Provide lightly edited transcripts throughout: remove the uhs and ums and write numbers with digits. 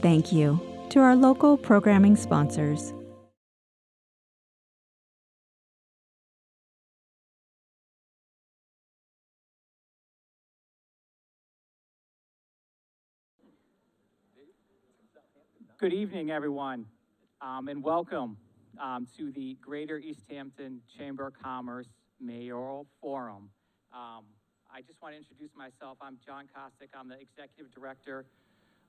Thank you to our local programming sponsors. Good evening, everyone, and welcome to the Greater Easthampton Chamber of Commerce Mayoral Forum. I just want to introduce myself. I'm John Kostick. I'm the Executive Director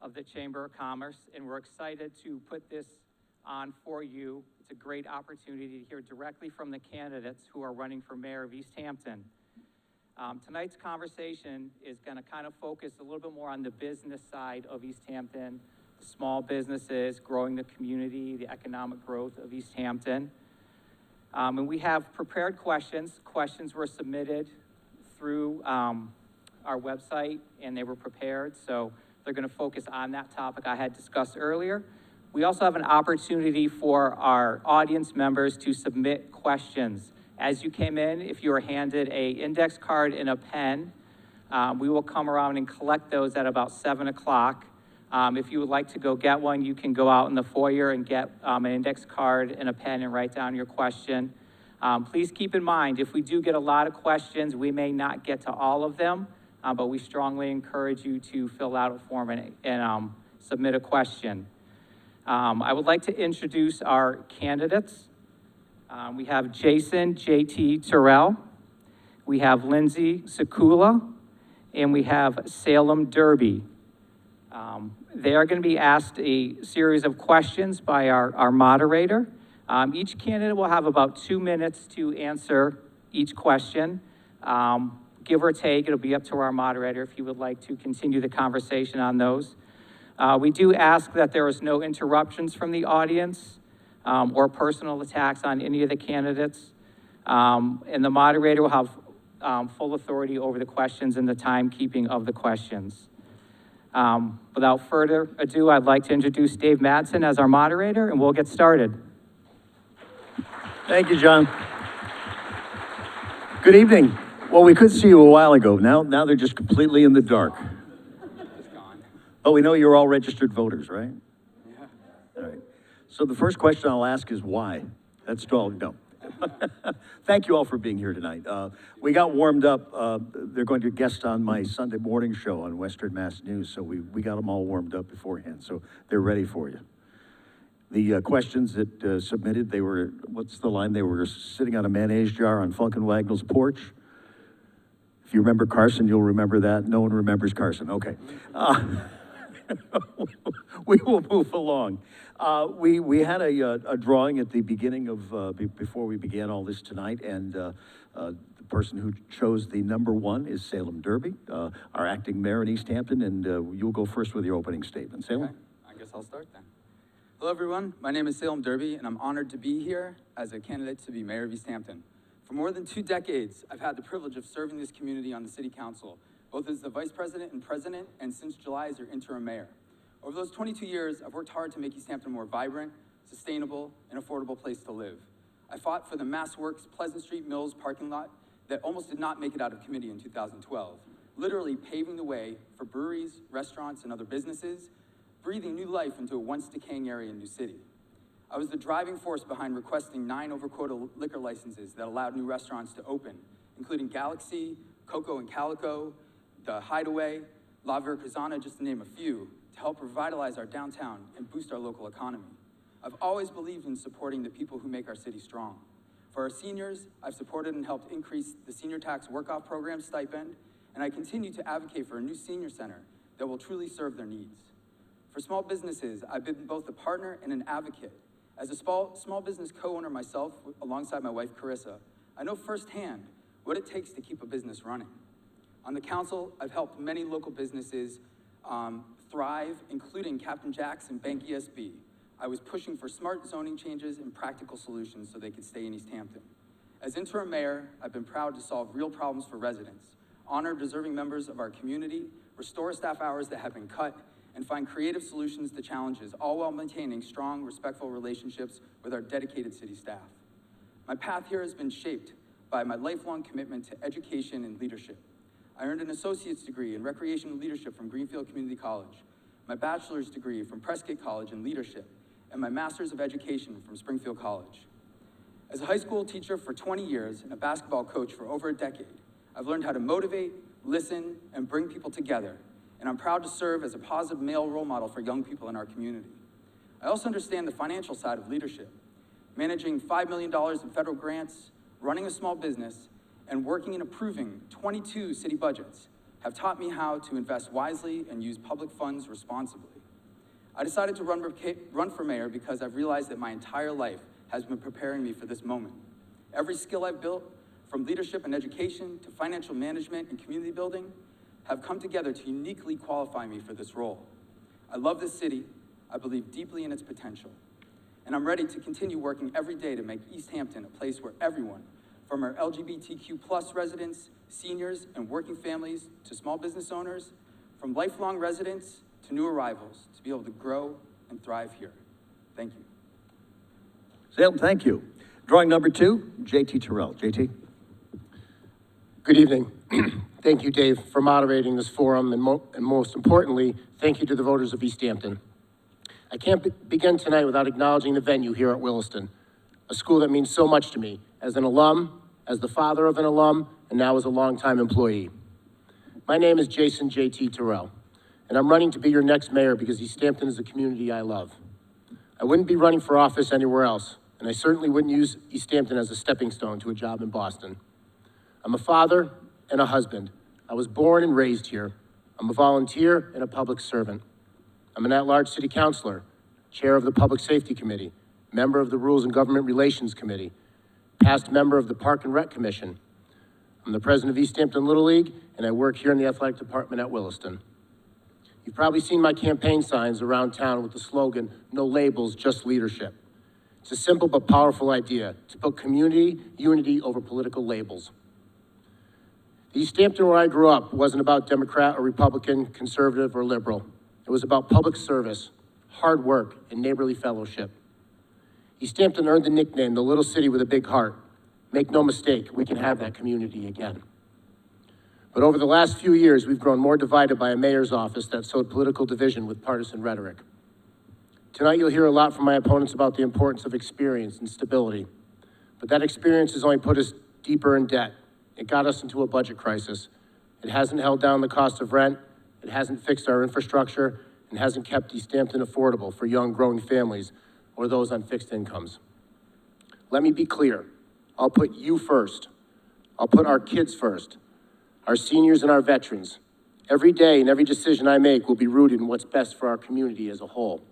of the Chamber of Commerce, and we're excited to put this on for you. It's a great opportunity to hear directly from the candidates who are running for mayor of Easthampton. Tonight's conversation is going to kind of focus a little bit more on the business side of Easthampton, small businesses, growing the community, the economic growth of Easthampton. And we have prepared questions. Questions were submitted through our website, and they were prepared, so they're going to focus on that topic I had discussed earlier. We also have an opportunity for our audience members to submit questions. As you came in, if you were handed an index card and a pen, we will come around and collect those at about 7 o'clock. If you would like to go get one, you can go out in the foyer and get an index card and a pen and write down your question. Please keep in mind, if we do get a lot of questions, we may not get to all of them, but we strongly encourage you to fill out a form and submit a question. I would like to introduce our candidates. We have Jason J.T. Tirrell, we have Lindsi Sekula, and we have Salem Derby. They are going to be asked a series of questions by our moderator. Each candidate will have about 2 minutes to answer each question. Give or take, it'll be up to our moderator if you would like to continue the conversation on those. We do ask that there is no interruptions from the audience or personal attacks on any of the candidates. And the moderator will have full authority over the questions and the timekeeping of the questions. Without further ado, I'd like to introduce Dave Madsen as our moderator, and we'll get started. Thank you, John. Good evening. Well, we could see you a while ago. Now they're just completely in the dark. It's gone. Oh, we know you're all registered voters, right? Yeah. All right. So the first question I'll ask is why? That's all. No. Thank you all for being here tonight. We got warmed up. They're going to guest on my Sunday morning show on Western Mass News, so we got them all warmed up beforehand, so they're ready for you. The questions that submitted, they were, what's the line? They were sitting on a mayonnaise jar on Funk and Wagnall's porch. If you remember Carson, you'll remember that. No one remembers Carson. Okay. We will move along. We had a drawing at the beginning of, before we began all this tonight, and the person who chose the number one is Salem Derby, our acting mayor in Easthampton, and you'll go first with your opening statement. Salem? Okay. I guess I'll start then. Hello, everyone. My name is Salem Derby, and I'm honored to be here as a candidate to be mayor of Easthampton. For more than 2 decades, I've had the privilege of serving this community on the city council, both as the vice president and president, and since July as your interim mayor. Over those 22 years, I've worked hard to make Easthampton a more vibrant, sustainable, and affordable place to live. I fought for the Mass Works Pleasant Street Mills parking lot that almost did not make it out of committee in 2012, literally paving the way for breweries, restaurants, and other businesses, breathing new life into a once decaying area in New City. I was the driving force behind requesting 9 over-quota liquor licenses that allowed new restaurants to open, including Galaxy, Coco and Calico, The Hideaway, La Vercazana, just to name a few, to help revitalize our downtown and boost our local economy. I've always believed in supporting the people who make our city strong. For our seniors, I've supported and helped increase the senior tax work-off program stipend, and I continue to advocate for a new senior center that will truly serve their needs. For small businesses, I've been both a partner and an advocate. As a small business co-owner myself, alongside my wife, Carissa, I know firsthand what it takes to keep a business running. On the council, I've helped many local businesses thrive, including Captain Jack's and Bank ESB. I was pushing for smart zoning changes and practical solutions so they could stay in Easthampton. As interim mayor, I've been proud to solve real problems for residents, honor deserving members of our community, restore staff hours that have been cut, and find creative solutions to challenges, all while maintaining strong, respectful relationships with our dedicated city staff. My path here has been shaped by my lifelong commitment to education and leadership. I earned an associate's degree in recreation and leadership from Greenfield Community College. my bachelor's degree from Prescott College in leadership, and my master's of education from Springfield College. As a high school teacher for 20 years and a basketball coach for over a decade, I've learned how to motivate, listen, and bring people together, and I'm proud to serve as a positive male role model for young people in our community. I also understand the financial side of leadership. Managing $5 million in federal grants, running a small business, and working and approving 22 city budgets have taught me how to invest wisely and use public funds responsibly. I decided to run for mayor because I've realized that my entire life has been preparing me for this moment. Every skill I've built, from leadership and education to financial management and community building, have come together to uniquely qualify me for this role. I love this city. I believe deeply in its potential. And I'm ready to continue working every day to make Easthampton a place where everyone, from our LGBTQ+ residents, seniors, and working families to small business owners, from lifelong residents to new arrivals, to be able to grow and thrive here. Thank you. Salem, thank you. Drawing number 2, JT Tirrell. JT? Good evening. Thank you, Dave, for moderating this forum, and most importantly, thank you to the voters of Easthampton. I can't begin tonight without acknowledging the venue here at Williston, a school that means so much to me as an alum, as the father of an alum, and now as a longtime employee. My name is Jason JT Tirrell, and I'm running to be your next mayor because Easthampton is a community I love. I wouldn't be running for office anywhere else, and I certainly wouldn't use Easthampton as a stepping stone to a job in Boston. I'm a father and a husband. I was born and raised here. I'm a volunteer and a public servant. I'm an at-large city councilor, chair of the Public Safety Committee, member of the Rules and Government Relations Committee, past member of the Park and Rec Commission. I'm the president of Easthampton Little League, and I work here in the athletic department at Williston. You've probably seen my campaign signs around town with the slogan, "No labels, just leadership." It's a simple but powerful idea to put community unity over political labels. The Easthampton where I grew up wasn't about Democrat or Republican, conservative or liberal. It was about public service, hard work, and neighborly fellowship. Easthampton earned the nickname, the little city with a big heart. Make no mistake, we can have that community again. But over the last few years, we've grown more divided by a mayor's office that sowed political division with partisan rhetoric. Tonight, you'll hear a lot from my opponents about the importance of experience and stability. But that experience has only put us deeper in debt. It got us into a budget crisis. It hasn't held down the cost of rent. It hasn't fixed our infrastructure, and hasn't kept Easthampton affordable for young, growing families or those on fixed incomes. Let me be clear. I'll put you first. I'll put our kids first, our seniors and our veterans. Every day and every decision I make will be rooted in what's best for our community as a whole.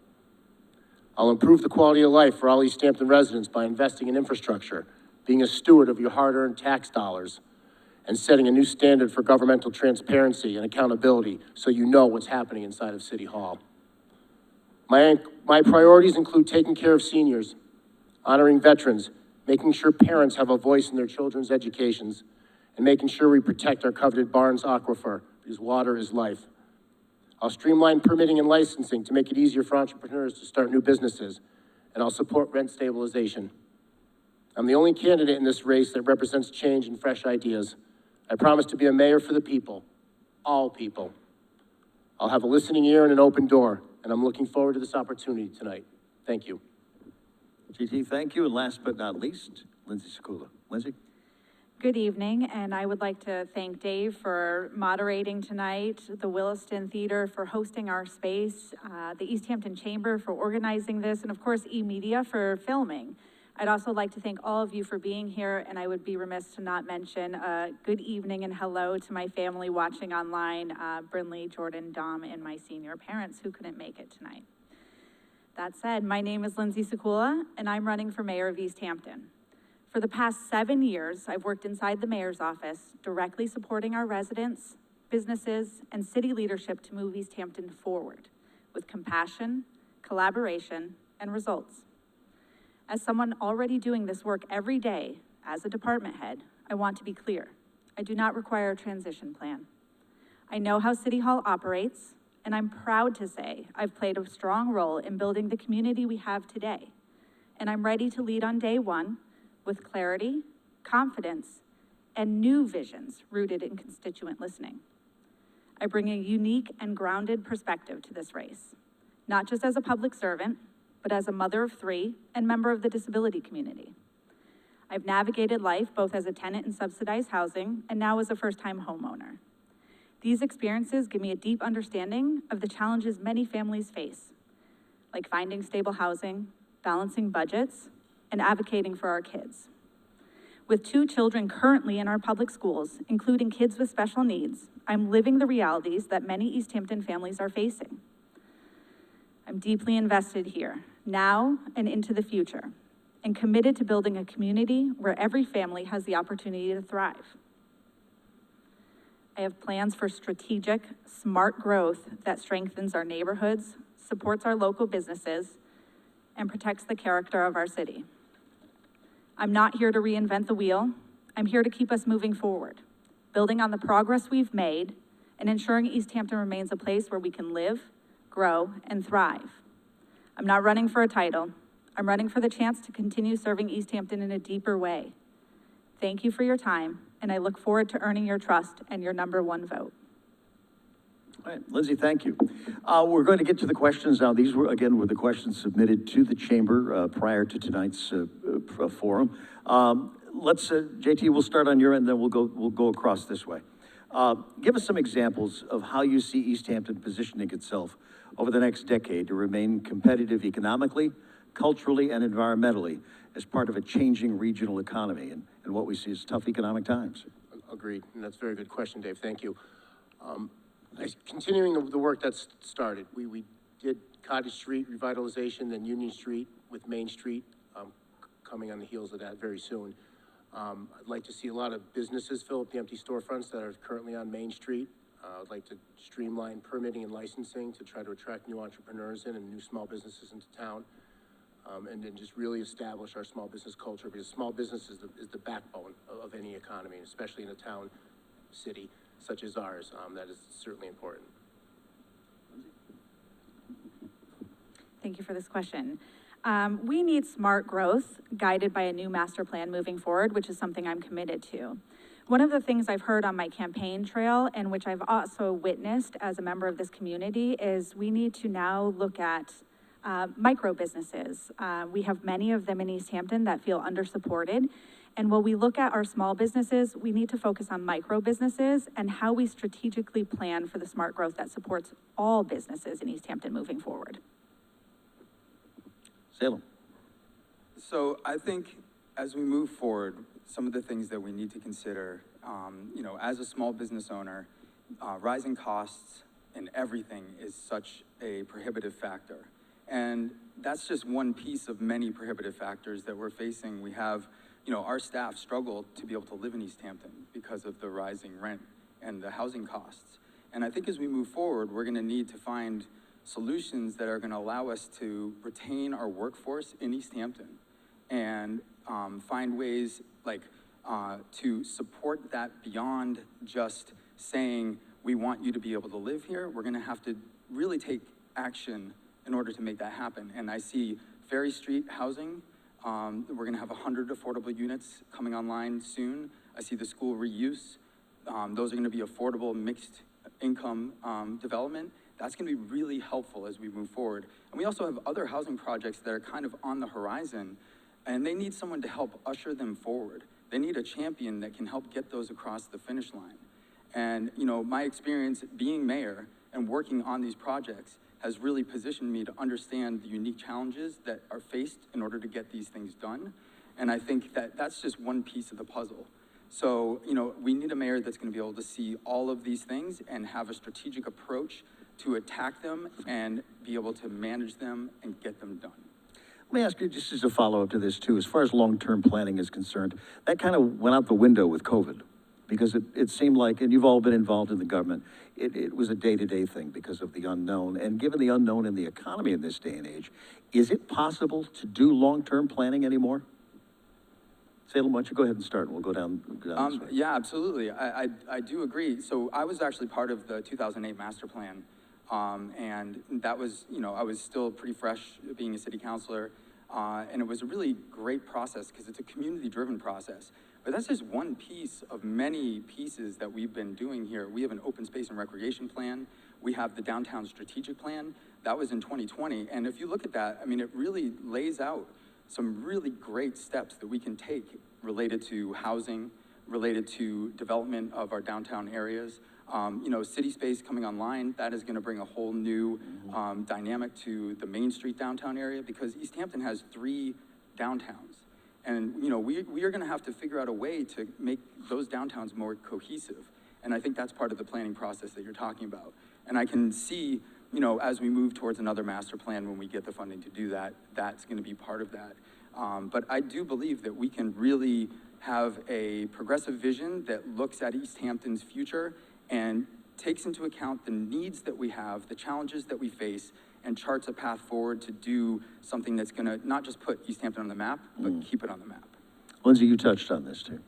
I'll improve the quality of life for all Easthampton residents by investing in infrastructure, being a steward of your hard-earned tax dollars, and setting a new standard for governmental transparency and accountability so you know what's happening inside of City Hall. My priorities include taking care of seniors, honoring veterans, making sure parents have a voice in their children's educations, and making sure we protect our coveted Barnes Aquifer, because water is life. I'll streamline permitting and licensing to make it easier for entrepreneurs to start new businesses, and I'll support rent stabilization. I'm the only candidate in this race that represents change and fresh ideas. I promise to be a mayor for the people, all people. I'll have a listening ear and an open door, and I'm looking forward to this opportunity tonight. Thank you. GT, thank you. And last but not least, Lindsi Sekula. Lindsi? Good evening, and I would like to thank Dave for moderating tonight, the Williston Theater for hosting our space, the Easthampton Chamber for organizing this, and of course, eMedia for filming. I'd also like to thank all of you for being here, and I would be remiss to not mention good evening and hello to my family watching online, Brinley, Jordan, Dom, and my senior parents who couldn't make it tonight. That said, my name is Lindsi Sekula, and I'm running for mayor of Easthampton. For the past 7 years, I've worked inside the mayor's office, directly supporting our residents, businesses, and city leadership to move Easthampton forward with compassion, collaboration, and results. As someone already doing this work every day as a department head, I want to be clear. I do not require a transition plan. I know how City Hall operates, and I'm proud to say I've played a strong role in building the community we have today. And I'm ready to lead on day one with clarity, confidence, and new visions rooted in constituent listening. I bring a unique and grounded perspective to this race, not just as a public servant, but as a mother of 3 and member of the disability community. I've navigated life both as a tenant in subsidized housing and now as a first-time homeowner. These experiences give me a deep understanding of the challenges many families face, like finding stable housing, balancing budgets, and advocating for our kids. With 2 children currently in our public schools, including kids with special needs, I'm living the realities that many Easthampton families are facing. I'm deeply invested here, now and into the future, and committed to building a community where every family has the opportunity to thrive. I have plans for strategic, smart growth that strengthens our neighborhoods, supports our local businesses, and protects the character of our city. I'm not here to reinvent the wheel. I'm here to keep us moving forward, building on the progress we've made and ensuring Easthampton remains a place where we can live, grow, and thrive. I'm not running for a title. I'm running for the chance to continue serving Easthampton in a deeper way. Thank you for your time, and I look forward to earning your trust and your #1 vote. All right, Lindsay, thank you. We're going to get to the questions now. These were the questions submitted to the chamber prior to tonight's forum. JT, we'll start on your end, then we'll go across this way. Give us some examples of how you see Easthampton positioning itself over the next decade to remain competitive economically, culturally, and environmentally as part of a changing regional economy and what we see as tough economic times. Agreed, and that's a very good question, Dave, thank you. Continuing the work that's started, we did Cottage Street revitalization, then Union Street with Main Street coming on the heels of that very soon. I'd like to see a lot of businesses fill up the empty storefronts that are currently on Main Street. I'd like to streamline permitting and licensing to try to attract new entrepreneurs in and new small businesses into town. And then just really establish our small business culture, because small business is the backbone of any economy, especially in a town, city such as ours. That is certainly important. Thank you for this question. We need smart growth guided by a new master plan moving forward, which is something I'm committed to. One of the things I've heard on my campaign trail, and which I've also witnessed as a member of this community, is we need to now look at micro businesses. We have many of them in Easthampton that feel under-supported. And while we look at our small businesses, we need to focus on micro businesses and how we strategically plan for the smart growth that supports all businesses in Easthampton moving forward. Salem. So I think as we move forward, some of the things that we need to consider, as a small business owner, rising costs in everything is such a prohibitive factor. And that's just one piece of many prohibitive factors that we're facing. We have, our staff struggle to be able to live in Easthampton because of the rising rent and the housing costs. And I think as we move forward, we're gonna need to find solutions that are gonna allow us to retain our workforce in Easthampton and find ways to support that beyond just saying, we want you to be able to live here. We're gonna have to really take action in order to make that happen. And I see Ferry Street housing. We're gonna have 100 affordable units coming online soon. I see the school reuse. Those are gonna be affordable mixed income development. That's gonna be really helpful as we move forward. And we also have other housing projects that are kind of on the horizon, and they need someone to help usher them forward. They need a champion that can help get those across the finish line. And my experience being mayor and working on these projects has really positioned me to understand the unique challenges that are faced in order to get these things done. And I think that that's just one piece of the puzzle. So, we need a mayor that's gonna be able to see all of these things and have a strategic approach to attack them and be able to manage them and get them done. Let me ask you, just as a follow-up to this too, as far as long-term planning is concerned, that kind of went out the window with COVID, because it seemed like, and you've all been involved in the government, it was a day-to-day thing because of the unknown. And given the unknown in the economy in this day and age, is it possible to do long-term planning anymore? Salem, why don't you go ahead and start, and we'll go down this way. Yeah, absolutely. I do agree. So I was actually part of the 2008 master plan. And that was, I was still pretty fresh being a city councilor. And it was a really great process because it's a community-driven process. But that's just one piece of many pieces that we've been doing here. We have an open space and recreation plan. We have the downtown strategic plan. That was in 2020. And if you look at that, I mean, it really lays out some really great steps that we can take related to housing, related to development of our downtown areas. You know, city space coming online, that is gonna bring a whole new dynamic to the Main Street downtown area, because Easthampton has 3 downtowns. And, you know, we are gonna have to figure out a way to make those downtowns more cohesive. And I think that's part of the planning process that you're talking about. And I can see, you know, as we move towards another master plan, when we get the funding to do that, that's gonna be part of that. But I do believe that we can really have a progressive vision that looks at Easthampton's future and takes into account the needs that we have, the challenges that we face, and charts a path forward to do something that's gonna not just put Easthampton on the map, but keep it on the map. Lindsi, you touched on this too.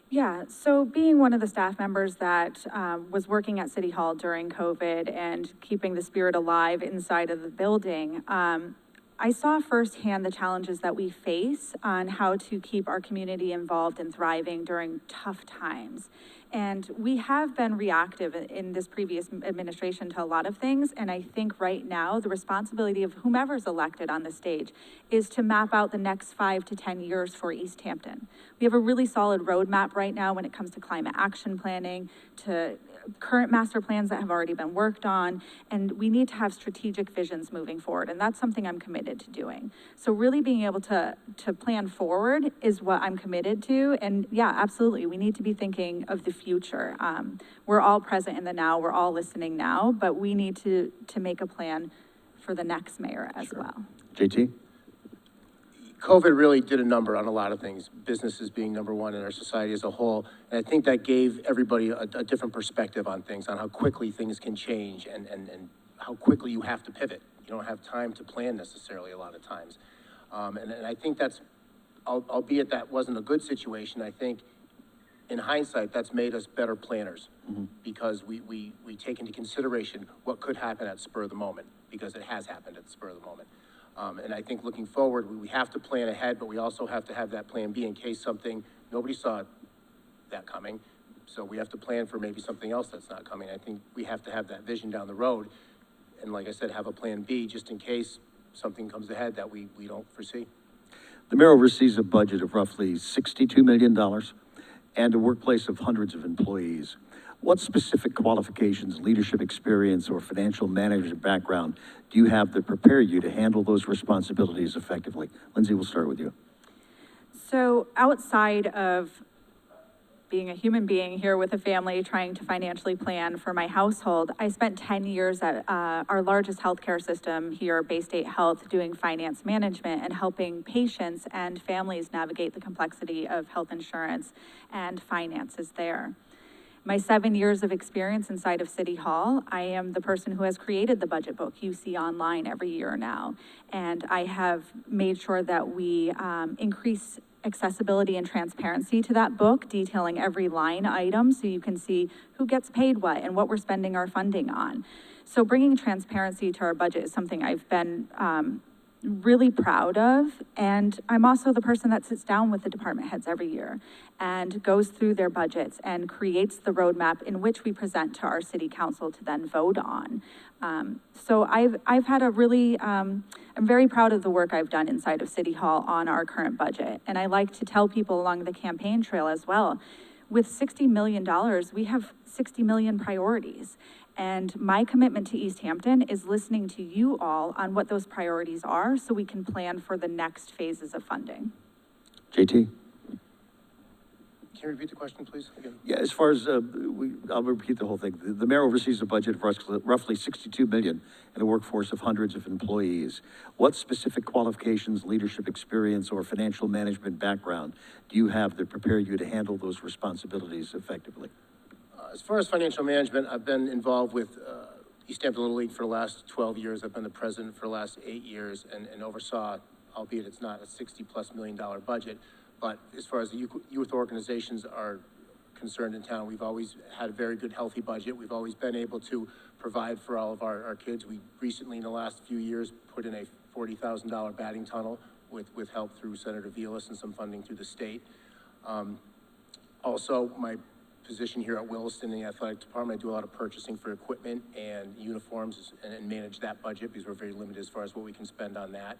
Yeah, so being one of the staff members that was working at City Hall during COVID and keeping the spirit alive inside of the building, I saw firsthand the challenges that we face on how to keep our community involved and thriving during tough times. And we have been reactive in this previous administration to a lot of things. And I think right now, the responsibility of whomever's elected on the stage is to map out the next 5 to 10 years for Easthampton. We have a really solid roadmap right now when it comes to climate action planning, to current master plans that have already been worked on, and we need to have strategic visions moving forward, and that's something I'm committed to doing. So really being able to plan forward is what I'm committed to, and yeah, absolutely, we need to be thinking of the future. We're all present in the now, we're all listening now, but we need to make a plan for the next mayor as well. JT? COVID really did a number on a lot of things, businesses being number one in our society as a whole. And I think that gave everybody a different perspective on things, on how quickly things can change and how quickly you have to pivot. You don't have time to plan necessarily a lot of times. And I think that's, albeit that wasn't a good situation, I think in hindsight, that's made us better planners because we take into consideration what could happen at spur of the moment, because it has happened at the spur of the moment. And I think looking forward, we have to plan ahead, but we also have to have that plan B in case nobody saw that coming. So we have to plan for maybe something else that's not coming. I think we have to have that vision down the road. And like I said, have a plan B just in case something comes ahead that we don't foresee. The mayor oversees a budget of roughly $62 million and a workplace of hundreds of employees. What specific qualifications, leadership experience, or financial management background do you have that prepare you to handle those responsibilities effectively? Lindsi, we'll start with you. So outside of being a human being here with a family trying to financially plan for my household, I spent 10 years at our largest healthcare system here, Bay State Health, doing finance management and helping patients and families navigate the complexity of health insurance and finances there. My 7 years of experience inside of City Hall, I am the person who has created the budget book you see online every year now. And I have made sure that we increase accessibility and transparency to that book, detailing every line item so you can see who gets paid what and what we're spending our funding on. So bringing transparency to our budget is something I've been really proud of. And I'm also the person that sits down with the department heads every year and goes through their budgets and creates the roadmap in which we present to our city council to then vote on. So I've had a really, I'm very proud of the work I've done inside of City Hall on our current budget. And I like to tell people along the campaign trail as well, with $60 million, we have 60 million priorities. And my commitment to Easthampton is listening to you all on what those priorities are so we can plan for the next phases of funding. JT? Can you repeat the question, please, again? Yeah, as far as, I'll repeat the whole thing. The mayor oversees a budget of roughly $62 million and a workforce of hundreds of employees. What specific qualifications, leadership experience, or financial management background do you have that prepare you to handle those responsibilities effectively? As far as financial management, I've been involved with Easthampton Little League for the last 12 years. I've been the president for the last 8 years and oversaw, albeit it's not a $60+ million budget, but as far as the youth organizations are concerned in town, we've always had a very good, healthy budget. We've always been able to provide for all of our kids. We recently, in the last few years, put in a $40,000 batting tunnel with help through Senator Vilas and some funding through the state. Also, my position here at Williston in the athletic department, I do a lot of purchasing for equipment and uniforms and manage that budget because we're very limited as far as what we can spend on that.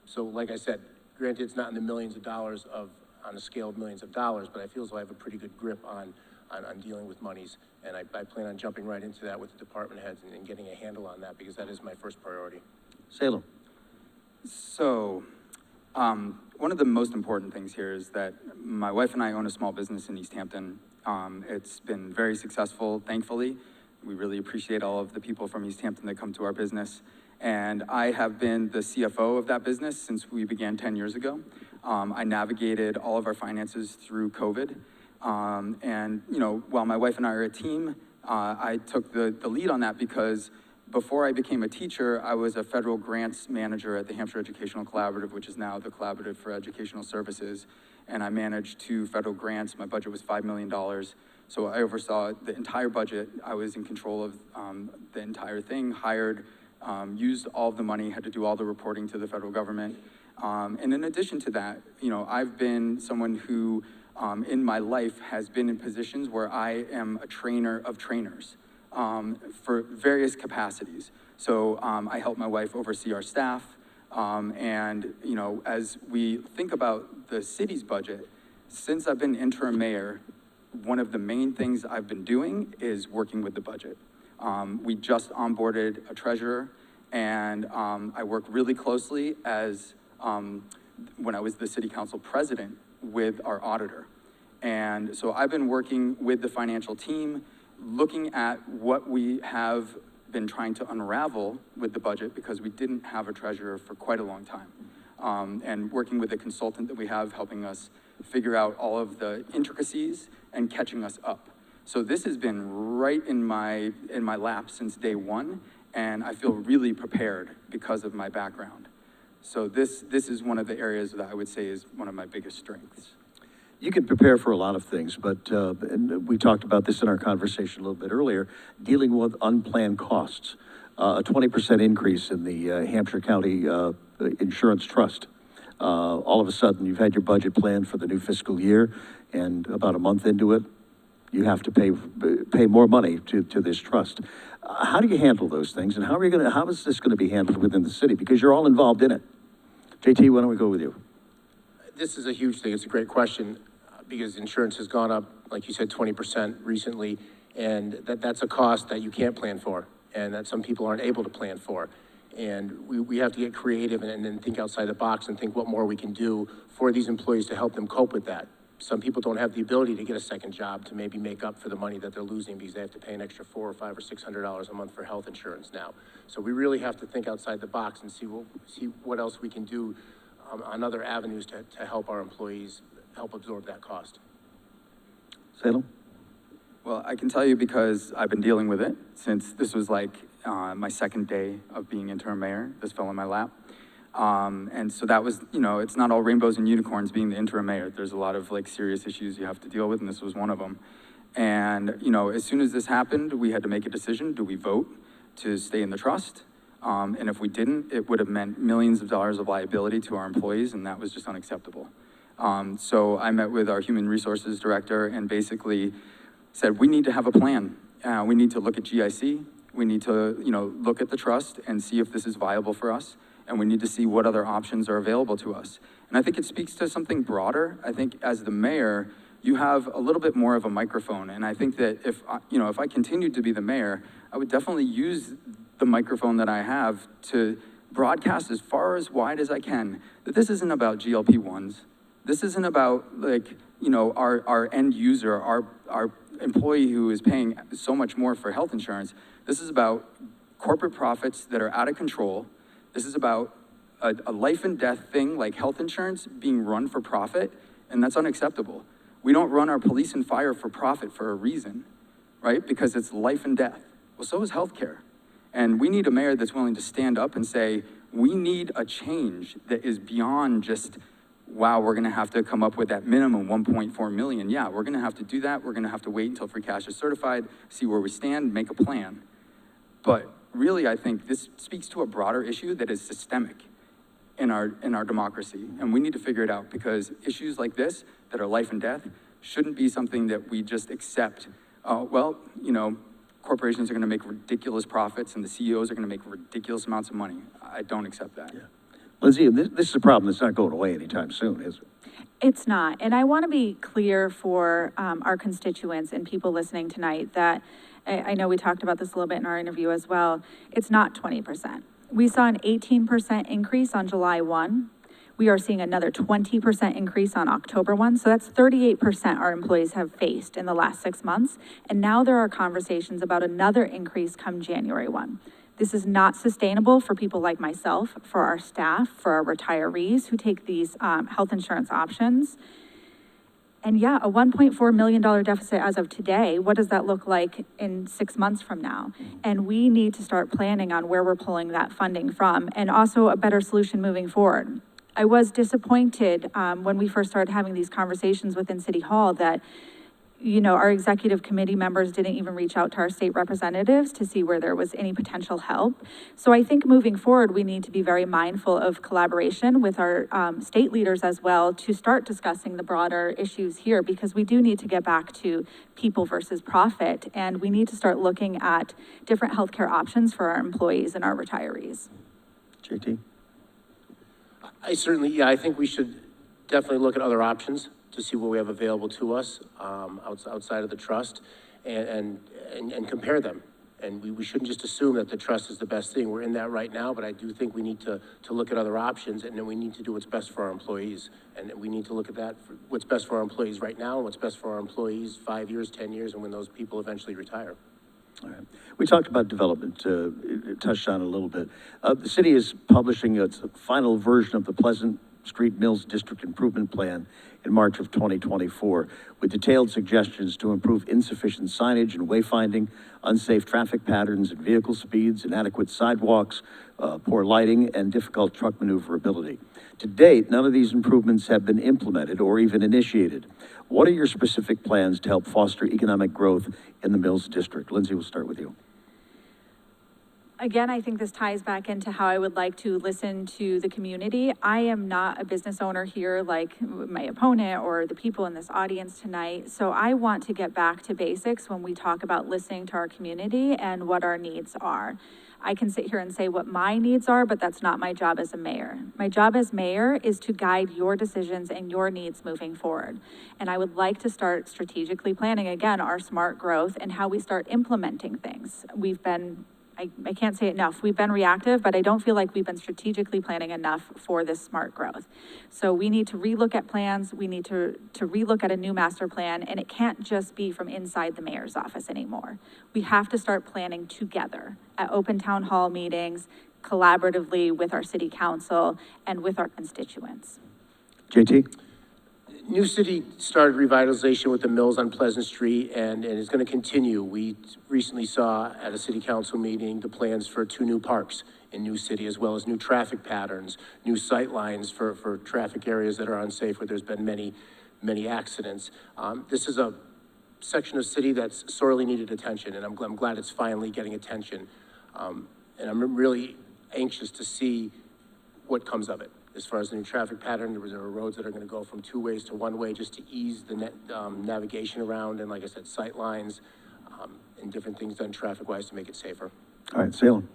So like I said, granted, it's not in the millions of dollars on a scale of millions of dollars, but I feel as though I have a pretty good grip on dealing with monies. And I plan on jumping right into that with the department heads and getting a handle on that because that is my first priority. Salem. So, one of the most important things here is that my wife and I own a small business in Easthampton. It's been very successful, thankfully. We really appreciate all of the people from Easthampton that come to our business. And I have been the CFO of that business since we began 10 years ago. I navigated all of our finances through COVID. And, you know, while my wife and I are a team, I took the lead on that because before I became a teacher, I was a federal grants manager at the Hampshire Educational Collaborative, which is now the Collaborative for Educational Services. And I managed 2 federal grants. My budget was $5 million. So I oversaw the entire budget. I was in control of the entire thing, hired, used all of the money, had to do all the reporting to the federal government. And in addition to that, you know, I've been someone who in my life has been in positions where I am a trainer of trainers for various capacities. So I help my wife oversee our staff. And, you know, as we think about the city's budget, since I've been interim mayor, one of the main things I've been doing is working with the budget. We just onboarded a treasurer, and I work really closely as, when I was the city council president, with our auditor. And so I've been working with the financial team, looking at what we have been trying to unravel with the budget because we didn't have a treasurer for quite a long time. And working with a consultant that we have helping us figure out all of the intricacies and catching us up. So this has been right in my lap since day one, and I feel really prepared because of my background. So this is one of the areas that I would say is one of my biggest strengths. You can prepare for a lot of things, but and we talked about this in our conversation a little bit earlier, dealing with unplanned costs. A 20% increase in the Hampshire County Insurance Trust. All of a sudden, you've had your budget planned for the new fiscal year, and about a month into it, you have to pay more money to this trust. How do you handle those things, and how is this going to be handled within the city? Because you're all involved in it. JT, why don't we go with you? This is a huge thing. It's a great question because insurance has gone up, like you said, 20% recently, and that's a cost that you can't plan for and that some people aren't able to plan for. And we have to get creative and then think outside the box and think what more we can do for these employees to help them cope with that. Some people don't have the ability to get a second job to maybe make up for the money that they're losing because they have to pay an extra $400 or $500 or $600 a month for health insurance now. So we really have to think outside the box and see what else we can do on other avenues to help our employees help absorb that cost. Salem? Well, I can tell you because I've been dealing with it since this was like my second day of being interim mayor. This fell in my lap. And so that was, you know, it's not all rainbows and unicorns being the interim mayor. There's a lot of like serious issues you have to deal with, and this was one of them. And, you know, as soon as this happened, we had to make a decision. Do we vote to stay in the trust? And if we didn't, it would have meant millions of dollars of liability to our employees, and that was just unacceptable. So I met with our human resources director and basically said, we need to have a plan. We need to look at GIC. We need to, you know, look at the trust and see if this is viable for us. And we need to see what other options are available to us. And I think it speaks to something broader. I think as the mayor, you have a little bit more of a microphone. And I think that if I continued to be the mayor, I would definitely use the microphone that I have to broadcast as far as wide as I can that this isn't about GLP-1s. This isn't about like, you know, our end user, our employee who is paying so much more for health insurance. This is about corporate profits that are out of control. This is about a life and death thing like health insurance being run for profit, and that's unacceptable. We don't run our police and fire for profit for a reason, right? Because it's life and death. Well, so is healthcare. And we need a mayor that's willing to stand up and say, we need a change that is beyond just, wow, we're gonna have to come up with that minimum 1.4 million. Yeah, we're gonna have to do that. We're gonna have to wait until free cash is certified, see where we stand, make a plan. But really, I think this speaks to a broader issue that is systemic in our democracy. And we need to figure it out because issues like this that are life and death shouldn't be something that we just accept. Well, you know, corporations are going to make ridiculous profits and the CEOs are going to make ridiculous amounts of money. I don't accept that. Yeah. Lindsay, this is a problem that's not going away anytime soon, is it? It's not. And I want to be clear for our constituents and people listening tonight that I know we talked about this a little bit in our interview as well. It's not 20%. We saw an 18% increase on July 1. We are seeing another 20% increase on October 1. So that's 38% our employees have faced in the last 6 months. And now there are conversations about another increase come January 1. This is not sustainable for people like myself, for our staff, for our retirees who take these health insurance options. And yeah, a $1.4 million deficit as of today, what does that look like in 6 months from now? And we need to start planning on where we're pulling that funding from and also a better solution moving forward. I was disappointed when we first started having these conversations within City Hall that, you know, our executive committee members didn't even reach out to our state representatives to see where there was any potential help. So I think moving forward, we need to be very mindful of collaboration with our state leaders as well to start discussing the broader issues here, because we do need to get back to people versus profit, and we need to start looking at different healthcare options for our employees and our retirees. JT? I think we should definitely look at other options to see what we have available to us outside of the trust and compare them. And we shouldn't just assume that the trust is the best thing. We're in that right now, but I do think we need to look at other options, and then we need to do what's best for our employees. And we need to look at that, for what's best for our employees right now, and what's best for our employees 5 years, 10 years, and when those people eventually retire. All right. We talked about development, touched on it a little bit. The city is publishing its final version of the Pleasant Street Mills District Improvement Plan in March of 2024, with detailed suggestions to improve insufficient signage and wayfinding, unsafe traffic patterns and vehicle speeds, inadequate sidewalks, poor lighting, and difficult truck maneuverability. To date, none of these improvements have been implemented or even initiated. What are your specific plans to help foster economic growth in the Mills District? Lindsay, we'll start with you. Again, I think this ties back into how I would like to listen to the community. I am not a business owner here like my opponent or the people in this audience tonight. So I want to get back to basics when we talk about listening to our community and what our needs are. I can sit here and say what my needs are, but that's not my job as a mayor. My job as mayor is to guide your decisions and your needs moving forward. And I would like to start strategically planning, again, our smart growth and how we start implementing things. We've been, I can't say it enough, we've been reactive, but I don't feel like we've been strategically planning enough for this smart growth. So we need to relook at plans, we need to relook at a new master plan, and it can't just be from inside the mayor's office anymore. We have to start planning together at open town hall meetings, collaboratively with our city council and with our constituents. JT? New City started revitalization with the Mills on Pleasant Street and is going to continue. We recently saw at a city council meeting the plans for 2 new parks in New City, as well as new traffic patterns, new sight lines for traffic areas that are unsafe where there's been many accidents. This is a section of city that's sorely needed attention, and I'm glad it's finally getting attention. And I'm really anxious to see what comes of it. As far as the new traffic pattern, there are roads that are going to go from 2 ways to 1 way just to ease the navigation around, and like I said, sight lines and different things done traffic-wise to make it safer. All right, Salem.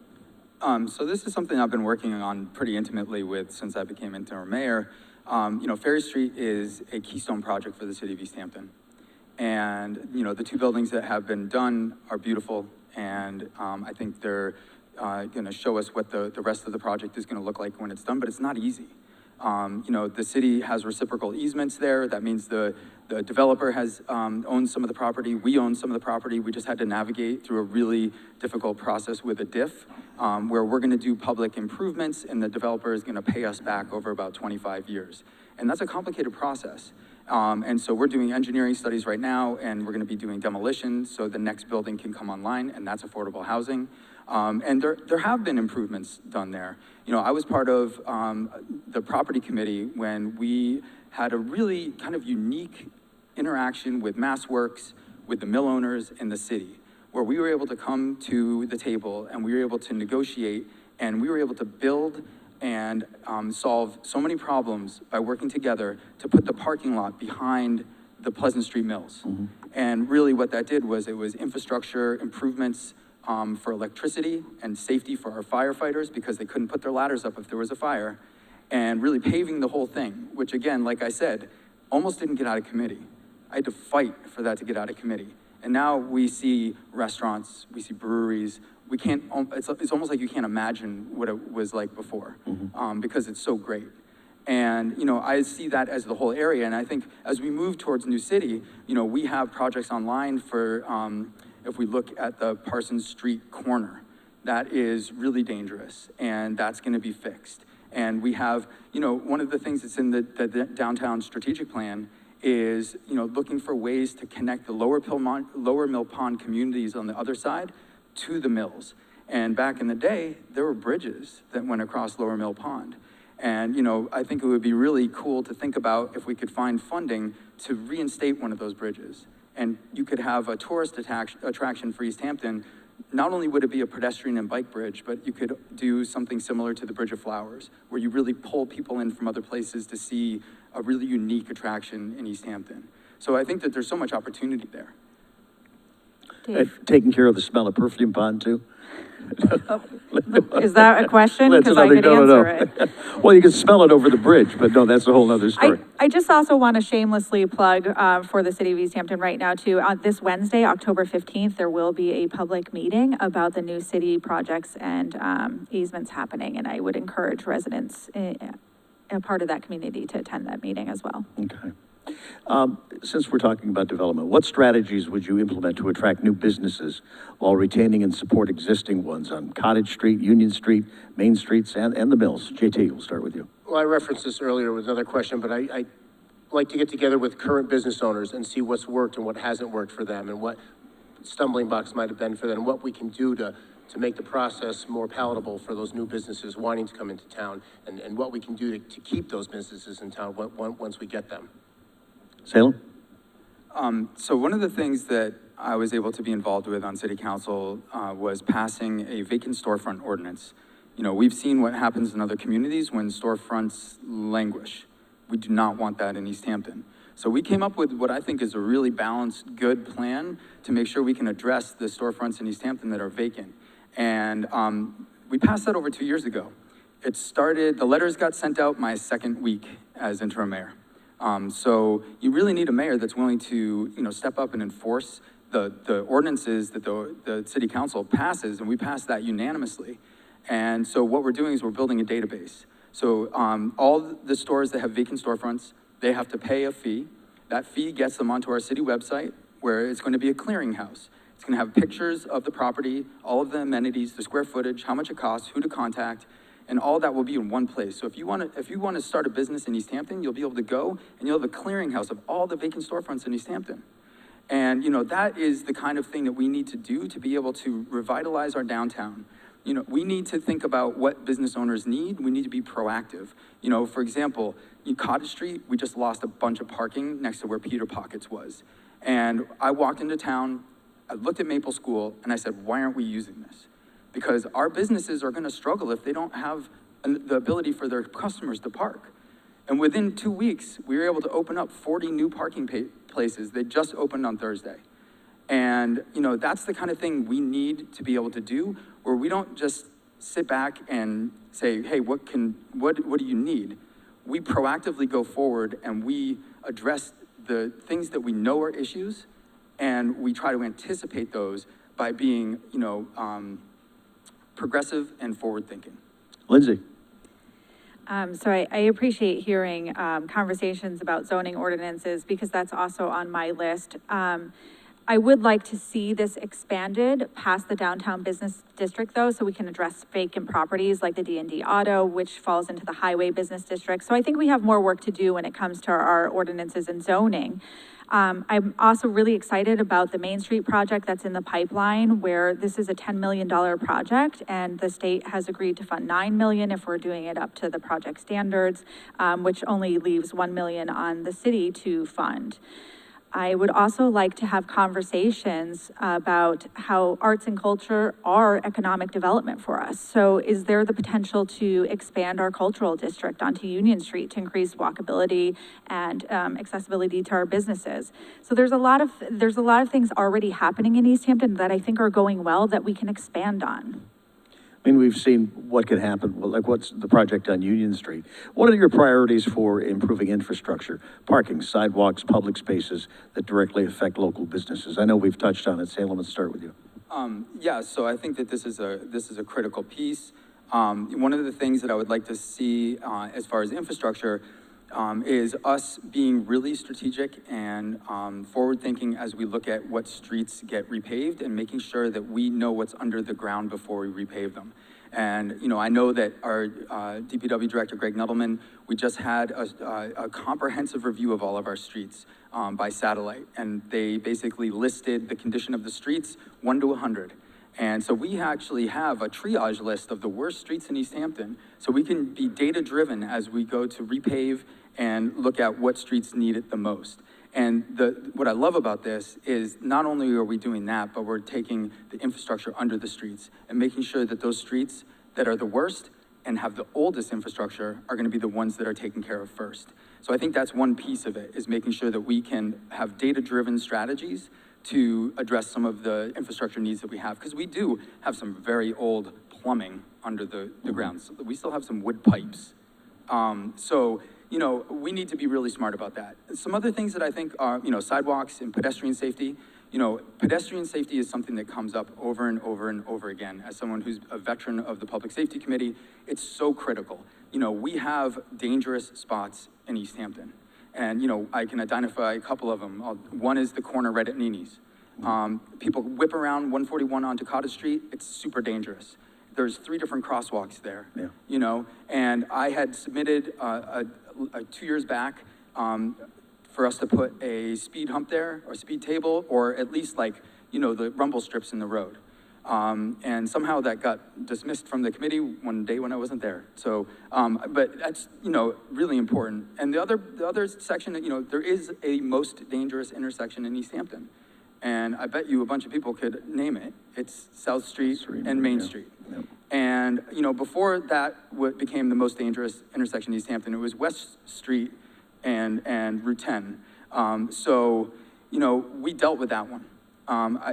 So this is something I've been working on pretty intimately with since I became interim mayor. You know, Ferry Street is a keystone project for the city of Easthampton. And, you know, the 2 buildings that have been done are beautiful, and I think they're going to show us what the rest of the project is going to look like when it's done, but it's not easy. You know, the city has reciprocal easements there. That means the developer has owned some of the property. We own some of the property. We just had to navigate through a really difficult process with a diff, where we're going to do public improvements and the developer is going to pay us back over about 25 years. And that's a complicated process. And so we're doing engineering studies right now, and we're going to be doing demolition so the next building can come online, and that's affordable housing. And there have been improvements done there. You know, I was part of the property committee when we had a really kind of unique interaction with MassWorks, with the mill owners in the city, where we were able to come to the table and we were able to negotiate, and we were able to build and solve so many problems by working together to put the parking lot behind the Pleasant Street Mills. And really what that did was it was infrastructure improvements for electricity and safety for our firefighters because they couldn't put their ladders up if there was a fire, and really paving the whole thing, which again, like I said, almost didn't get out of committee. I had to fight for that to get out of committee. And now we see restaurants, we see breweries, we can't, it's almost like you can't imagine what it was like before, because it's so great. And, you know, I see that as the whole area, and I think as we move towards New City, you know, we have projects online for, if we look at the Parsons Street corner, that is really dangerous, and that's gonna be fixed. And we have, you know, one of the things that's in the downtown strategic plan is, you know, looking for ways to connect the Lower Mill Pond communities on the other side to the mills. And back in the day, there were bridges that went across Lower Mill Pond. And, you know, I think it would be really cool to think about if we could find funding to reinstate one of those bridges. And you could have a tourist attraction for Easthampton. Not only would it be a pedestrian and bike bridge, but you could do something similar to the Bridge of Flowers, where you really pull people in from other places to see a really unique attraction in Easthampton. So I think that there's so much opportunity there. Dave, Taking care of the smell of perfume pond too? is that a question? That's Because I another, could no. answer it. Well, you can smell it over the bridge, but no, that's a whole nother story. I just also want to shamelessly plug for the city of Easthampton right now too. This Wednesday, October 15th, there will be a public meeting about the new city projects and easements happening. And I would encourage residents, a part of that community, to attend that meeting as well. Okay. Since we're talking about development, what strategies would you implement to attract new businesses while retaining and support existing ones on Cottage Street, Union Street, Main Streets, and the Mills? JT, we'll start with you. Well, I referenced this earlier with another question, but I like to get together with current business owners and see what's worked and what hasn't worked for them, and what stumbling blocks might have been for them, and what we can do to make the process more palatable for those new businesses wanting to come into town, and what we can do to keep those businesses in town once we get them. Salem? So one of the things that I was able to be involved with on city council was passing a vacant storefront ordinance. You know, we've seen what happens in other communities when storefronts languish. We do not want that in Easthampton. So we came up with what I think is a really balanced, good plan to make sure we can address the storefronts in Easthampton that are vacant. And we passed that over 2 years ago. It started, the letters got sent out my second week as interim mayor. So you really need a mayor that's willing to, you know, step up and enforce the ordinances that the city council passes, and we passed that unanimously. And so what we're doing is we're building a database. So all the stores that have vacant storefronts, they have to pay a fee. That fee gets them onto our city website, where it's going to be a clearinghouse. It's going to have pictures of the property, all of the amenities, the square footage, how much it costs, who to contact, and all that will be in one place. So if you want to start a business in Easthampton, you'll be able to go and you'll have a clearinghouse of all the vacant storefronts in Easthampton. And, you know, that is the kind of thing that we need to do to be able to revitalize our downtown. You know, we need to think about what business owners need. We need to be proactive. You know, for example, in Cottage Street, we just lost a bunch of parking next to where Peter Pockets was. And I walked into town, I looked at Maple School, and I said, why aren't we using this? Because our businesses are gonna struggle if they don't have the ability for their customers to park. And within 2 weeks, we were able to open up 40 new parking places. They just opened on Thursday. And, you know, that's the kind of thing we need to be able to do, where we don't just sit back and say, hey, what do you need? We proactively go forward and we address the things that we know are issues, and we try to anticipate those by being, you know, progressive and forward-thinking. Lindsi? So I appreciate hearing conversations about zoning ordinances, because that's also on my list. I would like to see this expanded past the downtown business district though, so we can address vacant properties like the D&D Auto, which falls into the highway business district. So I think we have more work to do when it comes to our ordinances and zoning. I'm also really excited about the Main Street project that's in the pipeline, where this is a $10 million project, and the state has agreed to fund $9 million if we're doing it up to the project standards, which only leaves $1 million on the city to fund. I would also like to have conversations about how arts and culture are economic development for us. So is there the potential to expand our cultural district onto Union Street to increase walkability and accessibility to our businesses? So there's a lot of things already happening in Easthampton that I think are going well that we can expand on. I mean, we've seen what could happen, like what's the project on Union Street. What are your priorities for improving infrastructure? Parking, sidewalks, public spaces that directly affect local businesses? I know we've touched on it. Salem, let's start with you. Yeah, so I think that this is a critical piece. One of the things that I would like to see as far as infrastructure is us being really strategic and forward-thinking as we look at what streets get repaved and making sure that we know what's under the ground before we repave them. And, you know, I know that our DPW Director, Greg Nudelman, we just had a comprehensive review of all of our streets by satellite, and they basically listed the condition of the streets 1 to 100. And so we actually have a triage list of the worst streets in Easthampton, so we can be data-driven as we go to repave and look at what streets need it the most. And what I love about this is not only are we doing that, but we're taking the infrastructure under the streets and making sure that those streets that are the worst and have the oldest infrastructure are going to be the ones that are taken care of first. So I think that's one piece of it, is making sure that we can have data-driven strategies to address some of the infrastructure needs that we have, because we do have some very old plumbing under the ground. So we still have some wood pipes. So, you know, we need to be really smart about that. Some other things that I think are, you know, sidewalks and pedestrian safety. You know, pedestrian safety is something that comes up over and over and over again. As someone who's a veteran of the Public Safety Committee, it's so critical. You know, we have dangerous spots in Easthampton. And, you know, I can identify a couple of them. One is the corner right at Nini's. People whip around 141 onto Cottage Street. It's super dangerous. There's 3 different crosswalks there, you know, and I had submitted 2 years back for us to put a speed hump there, or speed table, or at least, like, you know, the rumble strips in the road. And somehow that got dismissed from the committee one day when I wasn't there. So, but that's, you know, really important. And the other section, you know, there is a most dangerous intersection in Easthampton. And I bet you a bunch of people could name it. It's South Street and Main Street. Yep. And, you know, before that became the most dangerous intersection in Easthampton, it was West Street and Route 10. So, you know, we dealt with that one.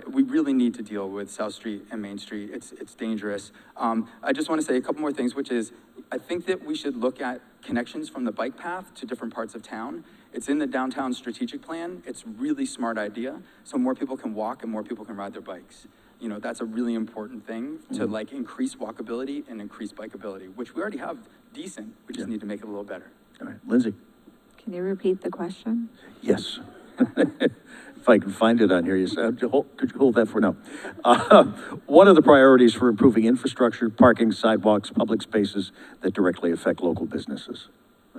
We really need to deal with South Street and Main Street. It's dangerous. I just want to say a couple more things, which is, I think that we should look at connections from the bike path to different parts of town. It's in the downtown strategic plan. It's a really smart idea, so more people can walk and more people can ride their bikes. You know, that's a really important thing to like increase walkability and increase bikeability, which we already have decent. We just need to make it a little better. All right, Lindsi. Can you repeat the question? Yes. If I can find it on here, you said, could you hold that for now? What are the priorities for improving infrastructure, parking, sidewalks, public spaces that directly affect local businesses?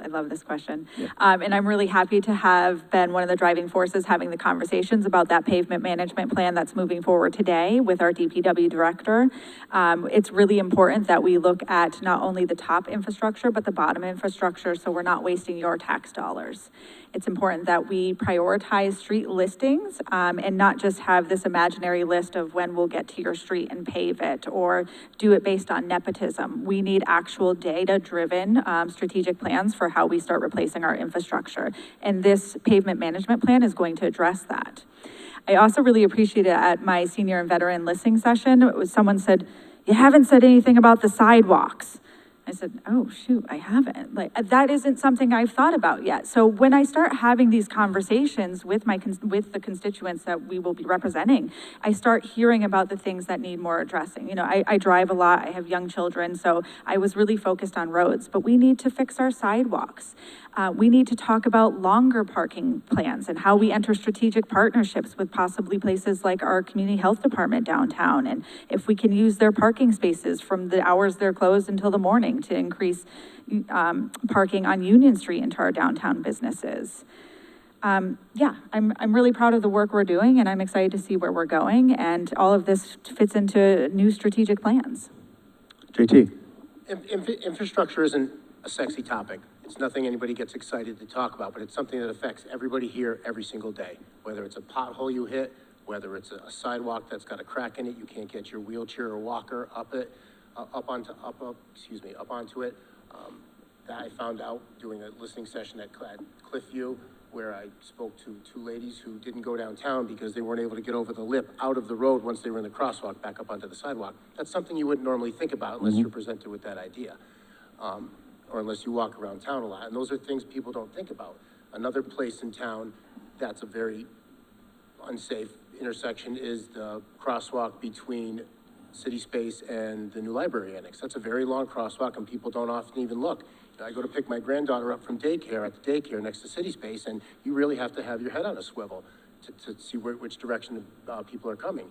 I love this question. Yeah. And I'm really happy to have been one of the driving forces having the conversations about that pavement management plan that's moving forward today with our DPW director. It's really important that we look at not only the top infrastructure, but the bottom infrastructure, so we're not wasting your tax dollars. It's important that we prioritize street listings and not just have this imaginary list of when we'll get to your street and pave it, or do it based on nepotism. We need actual data-driven strategic plans for how we start replacing our infrastructure. And this pavement management plan is going to address that. I also really appreciated at my senior and veteran listening session, someone said, "You haven't said anything about the sidewalks." I said, oh, shoot, I haven't. Like, that isn't something I've thought about yet. So when I start having these conversations with the constituents that we will be representing, I start hearing about the things that need more addressing. You know, I drive a lot, I have young children, so I was really focused on roads, but we need to fix our sidewalks. We need to talk about longer parking plans and how we enter strategic partnerships with possibly places like our community health department downtown. And if we can use their parking spaces from the hours they're closed until the morning to increase parking on Union Street into our downtown businesses. Yeah, I'm really proud of the work we're doing, and I'm excited to see where we're going. And all of this fits into new strategic plans. JT. Infrastructure isn't a sexy topic. It's nothing anybody gets excited to talk about, but it's something that affects everybody here every single day. Whether it's a pothole you hit, whether it's a sidewalk that's got a crack in it, you can't get your wheelchair or walker up onto it. That I found out during a listening session at Cliffview, where I spoke to two ladies who didn't go downtown because they weren't able to get over the lip out of the road once they were in the crosswalk back up onto the sidewalk. That's something you wouldn't normally think about unless you're presented with that idea, or unless you walk around town a lot. And those are things people don't think about. Another place in town that's a very unsafe intersection is the crosswalk between City Space and the new library annex. That's a very long crosswalk and people don't often even look. I go to pick my granddaughter up from daycare at the daycare next to City Space, and you really have to have your head on a swivel to see which direction people are coming.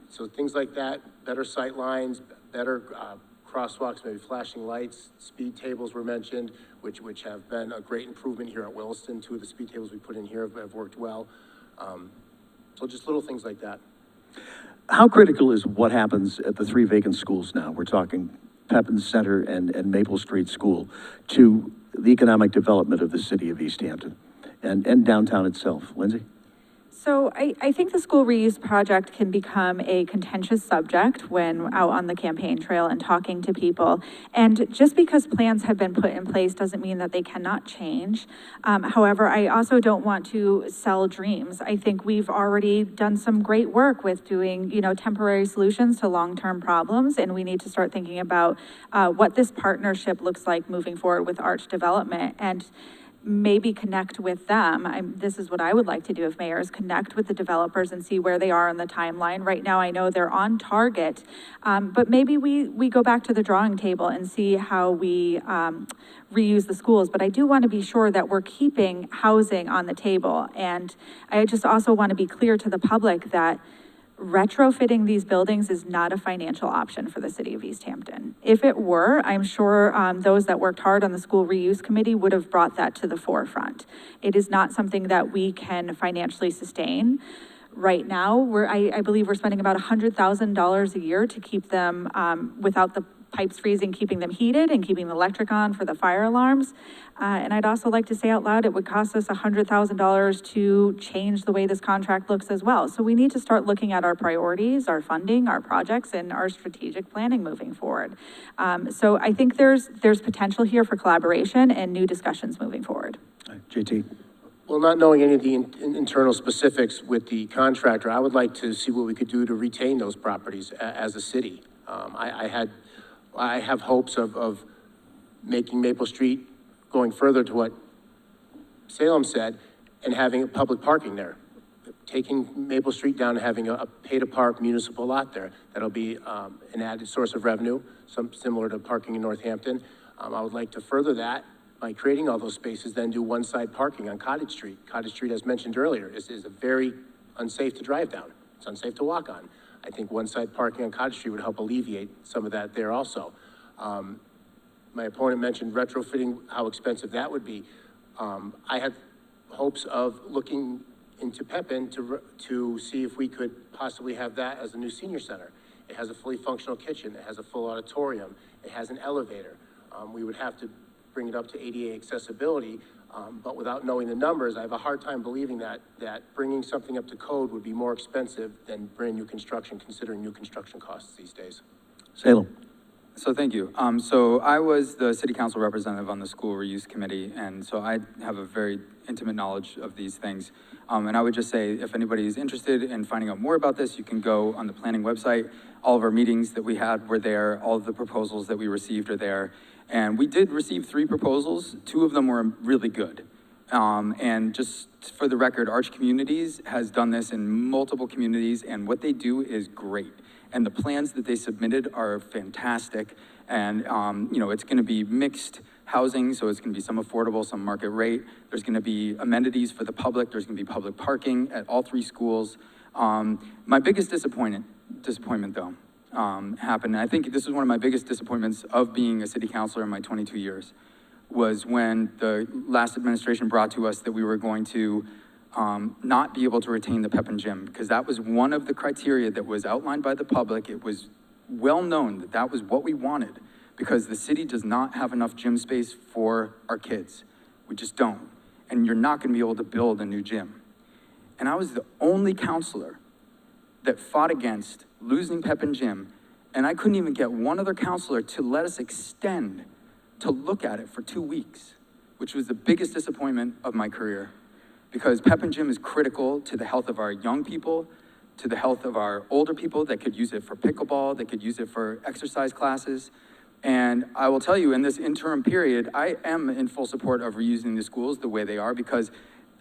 So things like that, better sight lines, better crosswalks, maybe flashing lights, speed tables were mentioned, which have been a great improvement here at Williston. 2 of the speed tables we put in here have worked well. So just little things like that. How critical is what happens at the 3 vacant schools now? We're talking Pepin Center and Maple Street School to the economic development of the city of Easthampton and downtown itself. Lindsi? So I think the school reuse project can become a contentious subject when out on the campaign trail and talking to people. And just because plans have been put in place doesn't mean that they cannot change. However, I also don't want to sell dreams. I think we've already done some great work with doing, temporary solutions to long-term problems. And we need to start thinking about what this partnership looks like moving forward with Arch Development, and maybe connect with them. This is what I would like to do if mayor is connect with the developers and see where they are in the timeline. Right now, I know they're on target, but maybe we go back to the drawing table and see how we reuse the schools. But I do want to be sure that we're keeping housing on the table. And I just also want to be clear to the public that retrofitting these buildings is not a financial option for the city of Easthampton. If it were, I'm sure those that worked hard on the school reuse committee would have brought that to the forefront. It is not something that we can financially sustain. Right now, I believe we're spending about $100,000 a year to keep them without the pipes freezing, keeping them heated and keeping the electric on for the fire alarms. And I'd also like to say out loud, it would cost us $100,000 to change the way this contract looks as well. So we need to start looking at our priorities, our funding, our projects, and our strategic planning moving forward. So I think there's potential here for collaboration and new discussions moving forward. JT. Well, not knowing any of the internal specifics with the contractor, I would like to see what we could do to retain those properties as a city. I have hopes of making Maple Street going further to what Salem said and having public parking there. Taking Maple Street down and having a pay-to-park municipal lot there. That'll be an added source of revenue, similar to parking in Northampton. I would like to further that by creating all those spaces, then do one-side parking on Cottage Street. Cottage Street, as mentioned earlier, is a very unsafe to drive down. It's unsafe to walk on. I think one-side parking on Cottage Street would help alleviate some of that there also. My opponent mentioned retrofitting, how expensive that would be. I had hopes of looking into Pepin to see if we could possibly have that as a new senior center. It has a fully functional kitchen, it has a full auditorium, it has an elevator. We would have to bring it up to ADA accessibility, but without knowing the numbers, I have a hard time believing that bringing something up to code would be more expensive than brand new construction, considering new construction costs these days. Salem. So thank you. So I was the city council representative on the school reuse committee, and so I have a very intimate knowledge of these things. And I would just say, if anybody is interested in finding out more about this, you can go on the planning website. All of our meetings that we had were there. All of the proposals that we received are there. And we did receive 3 proposals. 2 of them were really good. And just for the record, Arch Communities has done this in multiple communities, and what they do is great. And the plans that they submitted are fantastic. And, it's gonna be mixed housing, so it's gonna be some affordable, some market rate. There's gonna be amenities for the public. There's gonna be public parking at all 3 schools. My biggest disappointment though, happened, and I think this is one of my biggest disappointments of being a city councilor in my 22 years, was when the last administration brought to us that we were going to not be able to retain the Pepin Gym, because that was one of the criteria that was outlined by the public. It was well known that that was what we wanted, because the city does not have enough gym space for our kids. We just don't. And you're not gonna be able to build a new gym. And I was the only counselor that fought against losing Pep and Gym, and I couldn't even get one other counselor to let us extend to look at it for 2 weeks, which was the biggest disappointment of my career, because Pep and Gym is critical to the health of our young people, to the health of our older people that could use it for pickleball, that could use it for exercise classes. And I will tell you, in this interim period, I am in full support of reusing the schools the way they are, because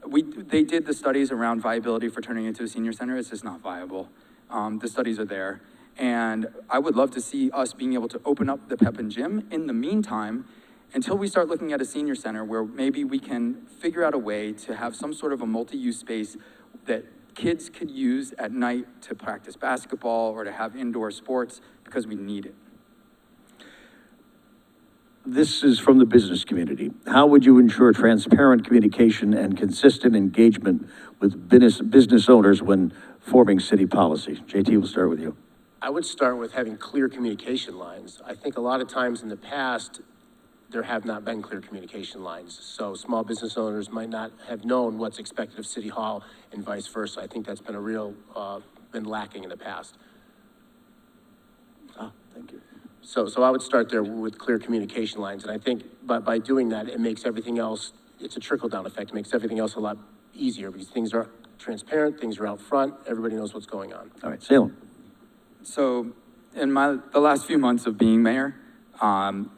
they did the studies around viability for turning into a senior center. It's just not viable. The studies are there. And I would love to see us being able to open up the Pep and Gym in the meantime, until we start looking at a senior center where maybe we can figure out a way to have some sort of a multi-use space that kids could use at night to practice basketball or to have indoor sports, because we need it. This is from the business community. How would you ensure transparent communication and consistent engagement with business owners when forming city policy? JT, we'll start with you. I would start with having clear communication lines. I think a lot of times in the past, there have not been clear communication lines. So small business owners might not have known what's expected of City Hall and vice versa. I think that's been been lacking in the past. Thank you. So I would start there with clear communication lines. And I think by doing that, it makes everything else, it's a trickle-down effect. It makes everything else a lot easier, because things are transparent, things are out front, everybody knows what's going on. All right, Salem. So in the last few months of being mayor,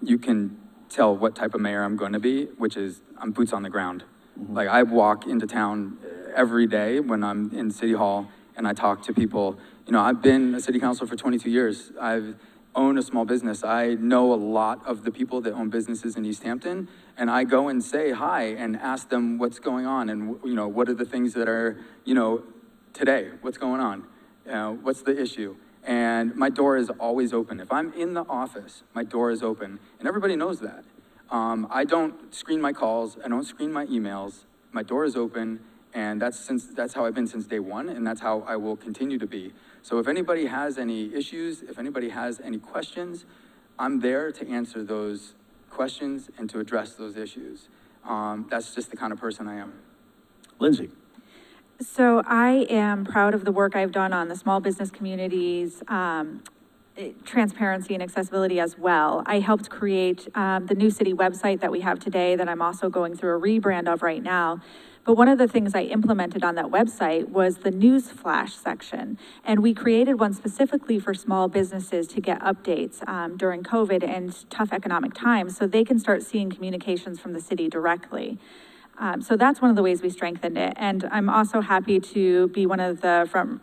you can tell what type of mayor I'm going to be, which is I'm boots on the ground. Like, I walk into town every day when I'm in City Hall and I talk to people. You know, I've been a city councilor for 22 years. I've owned a small business. I know a lot of the people that own businesses in Easthampton, and I go and say hi and ask them what's going on, and you know, what are the things that are, you know, today, what's going on? What's the issue? And my door is always open. If I'm in the office, my door is open, and everybody knows that. I don't screen my calls, I don't screen my emails, my door is open, and that's how I've been since day one, and that's how I will continue to be. So if anybody has any issues, if anybody has any questions, I'm there to answer those questions and to address those issues. That's just the kind of person I am. Lindsi. So I am proud of the work I've done on the small business communities, transparency and accessibility as well. I helped create the new city website that we have today that I'm also going through a rebrand of right now. But one of the things I implemented on that website was the news flash section. And we created one specifically for small businesses to get updates during COVID and tough economic times, so they can start seeing communications from the city directly. So that's one of the ways we strengthened it. And I'm also happy to be one of the front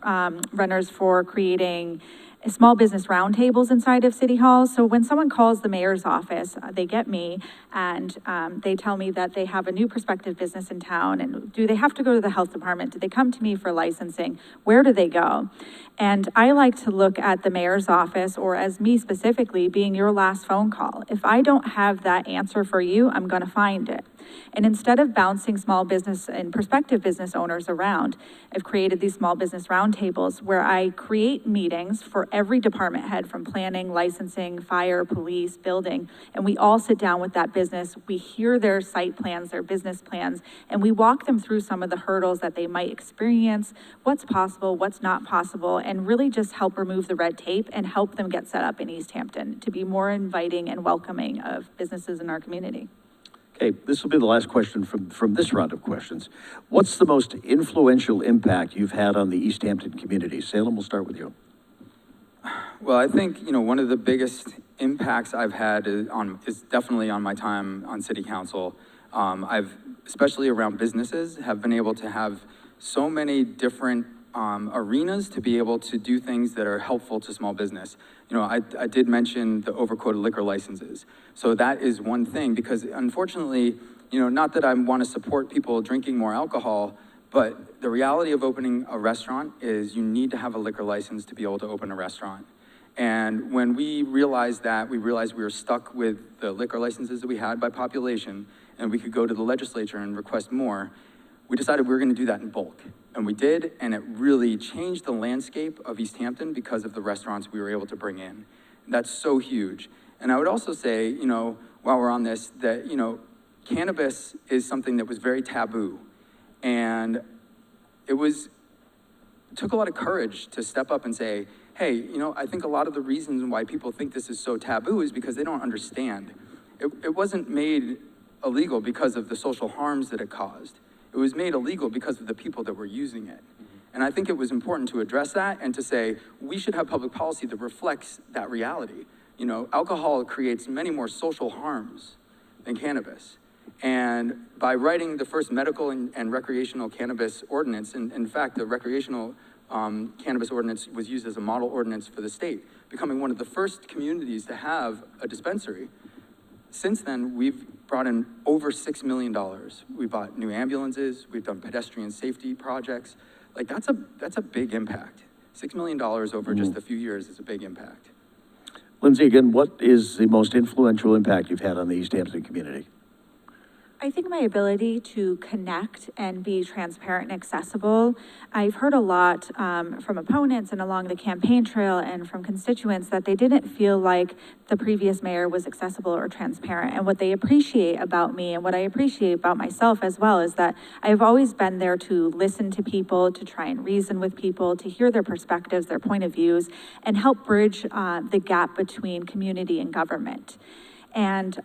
runners for creating small business roundtables inside of City Hall. So when someone calls the mayor's office, they get me and they tell me that they have a new prospective business in town, and do they have to go to the health department? Do they come to me for licensing? Where do they go? And I like to look at the mayor's office, or as me specifically, being your last phone call. If I don't have that answer for you, I'm gonna find it. And instead of bouncing small business and prospective business owners around, I've created these small business roundtables where I create meetings for every department head, from planning, licensing, fire, police, building, and we all sit down with that business. We hear their site plans, their business plans, and we walk them through some of the hurdles that they might experience, what's possible, what's not possible, and really just help remove the red tape and help them get set up in Easthampton to be more inviting and welcoming of businesses in our community. Okay, this will be the last question from this round of questions. What's the most influential impact you've had on the Easthampton community? Salem, we'll start with you. Well, I think, you know, one of the biggest impacts I've had is definitely on my time on city council. I've, especially around businesses, have been able to have so many different arenas to be able to do things that are helpful to small business. You know, I did mention the overquoted liquor licenses. So that is one thing, because unfortunately, you know, not that I want to support people drinking more alcohol, but the reality of opening a restaurant is you need to have a liquor license to be able to open a restaurant. And when we realized that, we realized we were stuck with the liquor licenses that we had by population, and we could go to the legislature and request more. We decided we were going to do that in bulk. And we did, and it really changed the landscape of Easthampton because of the restaurants we were able to bring in. That's so huge. And I would also say, you know, while we're on this, that, you know, cannabis is something that was very taboo. And it took a lot of courage to step up and say, hey, you know, I think a lot of the reasons why people think this is so taboo is because they don't understand. It wasn't made illegal because of the social harms that it caused. It was made illegal because of the people that were using it. And I think it was important to address that and to say, we should have public policy that reflects that reality. You know, alcohol creates many more social harms than cannabis. And by writing the first medical and recreational cannabis ordinance, and in fact, the recreational cannabis ordinance was used as a model ordinance for the state, becoming one of the first communities to have a dispensary. Since then, we've brought in over $6 million. We bought new ambulances, we've done pedestrian safety projects. Like, that's a big impact. $6 million over just a few years is a big impact. Lindsi, again, what is the most influential impact you've had on the Easthampton community? I think my ability to connect and be transparent and accessible. I've heard a lot from opponents and along the campaign trail and from constituents that they didn't feel like the previous mayor was accessible or transparent. And what they appreciate about me and what I appreciate about myself as well is that I've always been there to listen to people, to try and reason with people, to hear their perspectives, their point of views, and help bridge the gap between community and government. And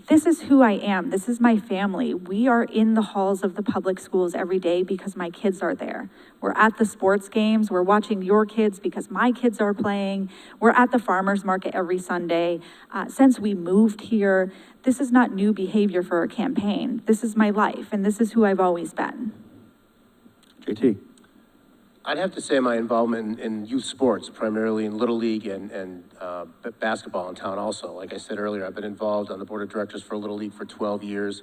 this is who I am. This is my family. We are in the halls of the public schools every day because my kids are there. We're at the sports games. We're watching your kids because my kids are playing. We're at the farmer's market every Sunday. Since we moved here, this is not new behavior for a campaign. This is my life, and this is who I've always been. JT. I'd have to say my involvement in youth sports, primarily in Little League and basketball in town also. Like I said earlier, I've been involved on the board of directors for Little League for 12 years,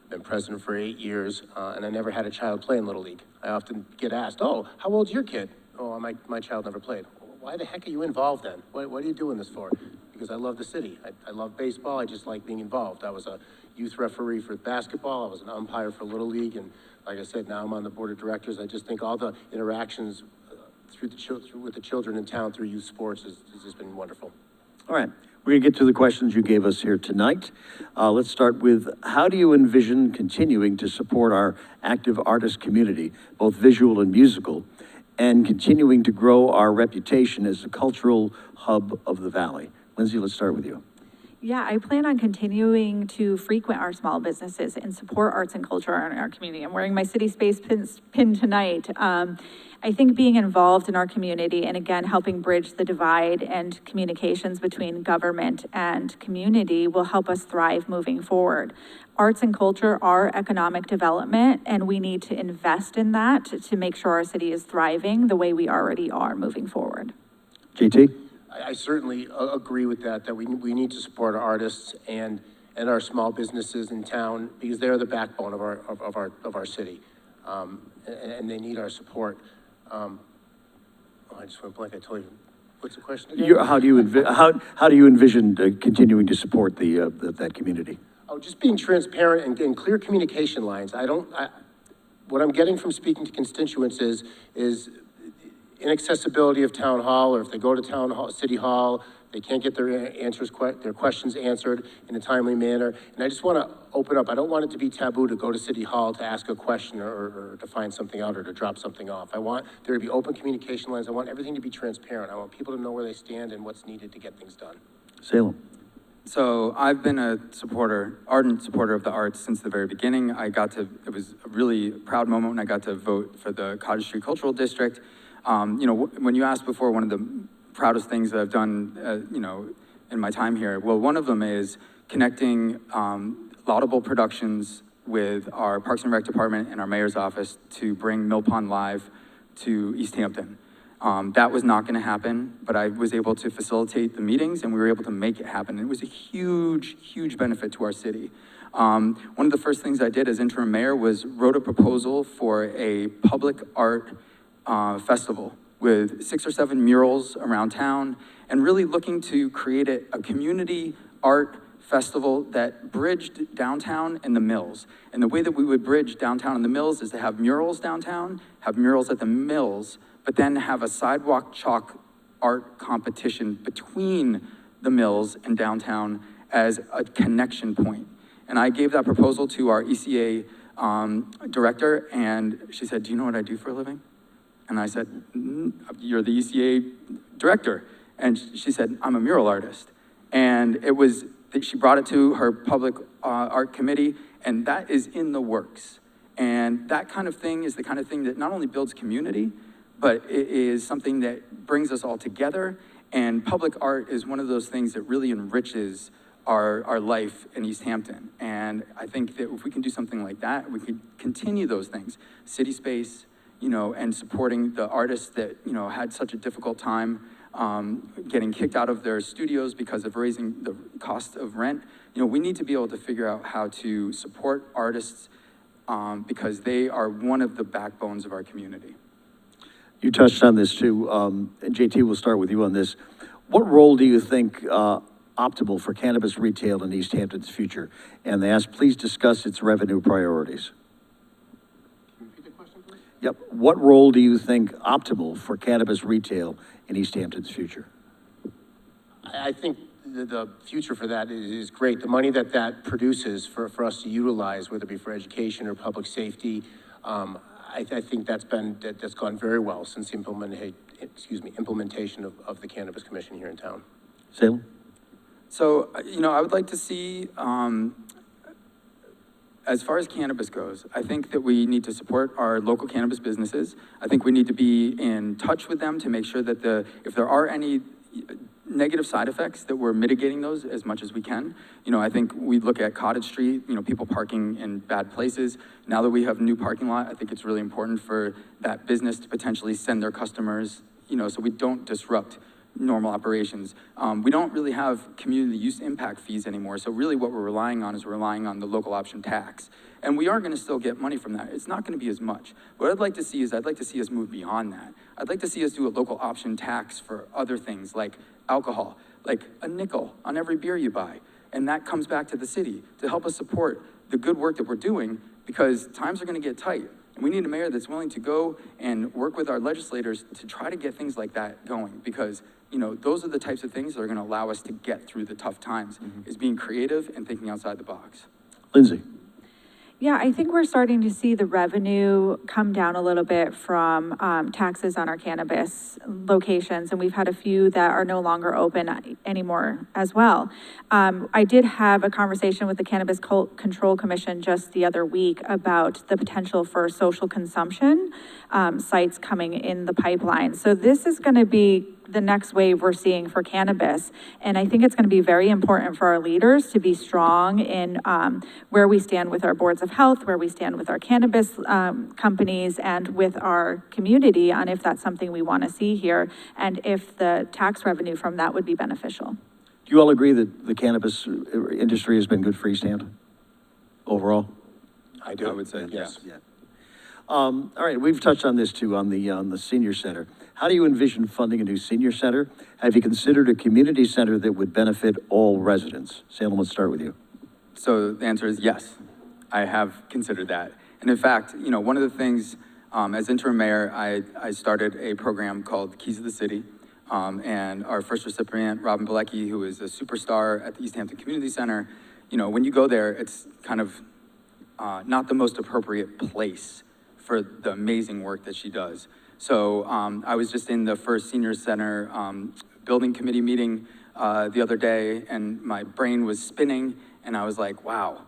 been president for 8 years, and I never had a child play in Little League. I often get asked, oh, how old's your kid? Oh, my child never played. Why the heck are you involved then? What are you doing this for? Because I love the city. I love baseball. I just like being involved. I was a youth referee for basketball. I was an umpire for Little League, and like I said, now I'm on the board of directors. I just think all the interactions with the children in town through youth sports has just been wonderful. All right, we're gonna get to the questions you gave us here tonight. Let's start with, how do you envision continuing to support our active artist community, both visual and musical, and continuing to grow our reputation as a cultural hub of the Valley? Lindsi, let's start with you. Yeah, I plan on continuing to frequent our small businesses and support arts and culture in our community. I'm wearing my City Space pin tonight. I think being involved in our community and again, helping bridge the divide and communications between government and community will help us thrive moving forward. Arts and culture are economic development, and we need to invest in that to make sure our city is thriving the way we already are moving forward. JT? I certainly agree with that we need to support our artists and our small businesses in town because they're the backbone of our city, and they need our support. I just went blank. I told you. What's the question again? How do you envision continuing to support that community? Oh, just being transparent and clear communication lines. What I'm getting from speaking to constituents is inaccessibility of town hall, or if they go to city hall, they can't get their questions answered in a timely manner. And I just want to open up. I don't want it to be taboo to go to city hall to ask a question or to find something out or to drop something off. I want there to be open communication lines. I want everything to be transparent. I want people to know where they stand and what's needed to get things done. Salem. So I've been a ardent supporter of the arts since the very beginning. it was a really proud moment when I got to vote for the Cottage Street Cultural District. You know, when you asked before, one of the proudest things that I've done, you know, in my time here, well, one of them is connecting Laudable Productions with our Parks and Rec Department and our mayor's office to bring Mill Pond Live to Easthampton. That was not gonna happen, but I was able to facilitate the meetings and we were able to make it happen. It was a huge, huge benefit to our city. One of the first things I did as interim mayor was wrote a proposal for a public art festival with 6 or 7 murals around town and really looking to create a community art festival that bridged downtown and the mills. And the way that we would bridge downtown and the mills is to have murals downtown, have murals at the mills, but then have a sidewalk chalk art competition between the Mills, and downtown as a connection point. And I gave that proposal to our ECA director, and she said, "Do you know what I do for a living?" And I said, "You're the ECA director." And she said, "I'm a mural artist." And it was, she brought it to her public art committee, and that is in the works. And that kind of thing is the kind of thing that not only builds community, but it is something that brings us all together. And public art is one of those things that really enriches our life in Easthampton. And I think that if we can do something like that, we could continue those things. City space, you know, and supporting the artists that, you know, had such a difficult time getting kicked out of their studios because of raising the cost of rent. You know, we need to be able to figure out how to support artists because they are one of the backbones of our community. You touched on this too, and JT, we'll start with you on this. What role do you think optimal for cannabis retail in Easthampton's future? And they ask, please discuss its revenue priorities. Can you repeat the question, please? Yep. What role do you think optimal for cannabis retail in Easthampton's future? I think the future for that is great. The money that produces for us to utilize, whether it be for education or public safety, I think that's gone very well since the implementation of the Cannabis Commission here in town. Salem? So, you know, I would like to see, as far as cannabis goes, I think that we need to support our local cannabis businesses. I think we need to be in touch with them to make sure that if there are any negative side effects, that we're mitigating those as much as we can. You know, I think we look at Cottage Street, you know, people parking in bad places. Now that we have a new parking lot, I think it's really important for that business to potentially send their customers, you know, so we don't disrupt normal operations. We don't really have community use impact fees anymore, so really what we're relying on is we're relying on the local option tax. And we are gonna still get money from that. It's not gonna be as much. What I'd like to see is, I'd like to see us move beyond that. I'd like to see us do a local option tax for other things like alcohol, like a nickel on every beer you buy. And that comes back to the city to help us support the good work that we're doing, because times are gonna get tight. And we need a mayor that's willing to go and work with our legislators to try to get things like that going, because you know, those are the types of things that are gonna allow us to get through the tough times, is being creative and thinking outside the box. Lindsi? Yeah, I think we're starting to see the revenue come down a little bit from taxes on our cannabis locations, and we've had a few that are no longer open anymore as well. I did have a conversation with the Cannabis Control Commission just the other week about the potential for social consumption sites coming in the pipeline. So this is gonna be the next wave we're seeing for cannabis. And I think it's gonna be very important for our leaders to be strong in where we stand with our boards of health, where we stand with our cannabis companies, and with our community on if that's something we wanna see here, and if the tax revenue from that would be beneficial. Do you all agree that the cannabis industry has been good for Easthampton overall? I do. I would say, yes. Yeah. All right, we've touched on this too, on the senior center. How do you envision funding a new senior center? Have you considered a community center that would benefit all residents? Salem, let's start with you. So the answer is yes, I have considered that. And in fact, you know, one of the things, as interim mayor, I started a program called Keys of the City. And our first recipient, Robin Bilecki, who is a superstar at the Easthampton Community Center, you know, when you go there, it's kind of not the most appropriate place for the amazing work that she does. So I was just in the first senior center building committee meeting the other day, and my brain was spinning, and I was like, wow,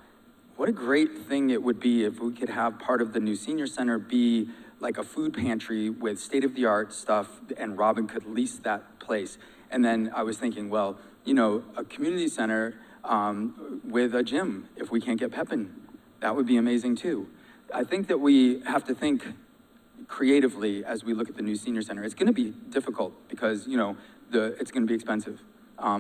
what a great thing it would be if we could have part of the new senior center be like a food pantry with state-of-the-art stuff, and Robin could lease that place. And then I was thinking, well, you know, a community center with a gym, if we can't get Pepin, that would be amazing too. I think that we have to think creatively as we look at the new senior center. It's gonna be difficult because, you know, it's gonna be expensive.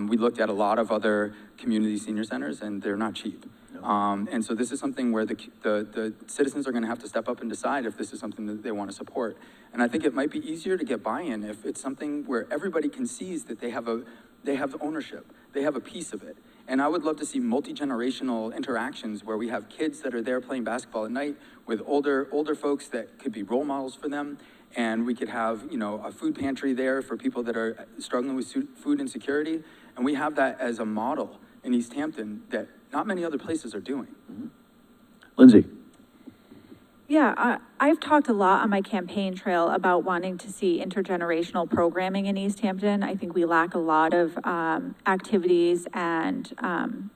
We looked at a lot of other community senior centers and they're not cheap. And so this is something where the citizens are gonna have to step up and decide if this is something that they wanna support. And I think it might be easier to get buy-in if it's something where everybody can see that they have ownership, they have a piece of it. And I would love to see multi-generational interactions where we have kids that are there playing basketball at night with older folks that could be role models for them. And we could have, you know, a food pantry there for people that are struggling with food insecurity. And we have that as a model in Easthampton that not many other places are doing. Lindsi? Yeah, I've talked a lot on my campaign trail about wanting to see intergenerational programming in Easthampton. I think we lack a lot of activities and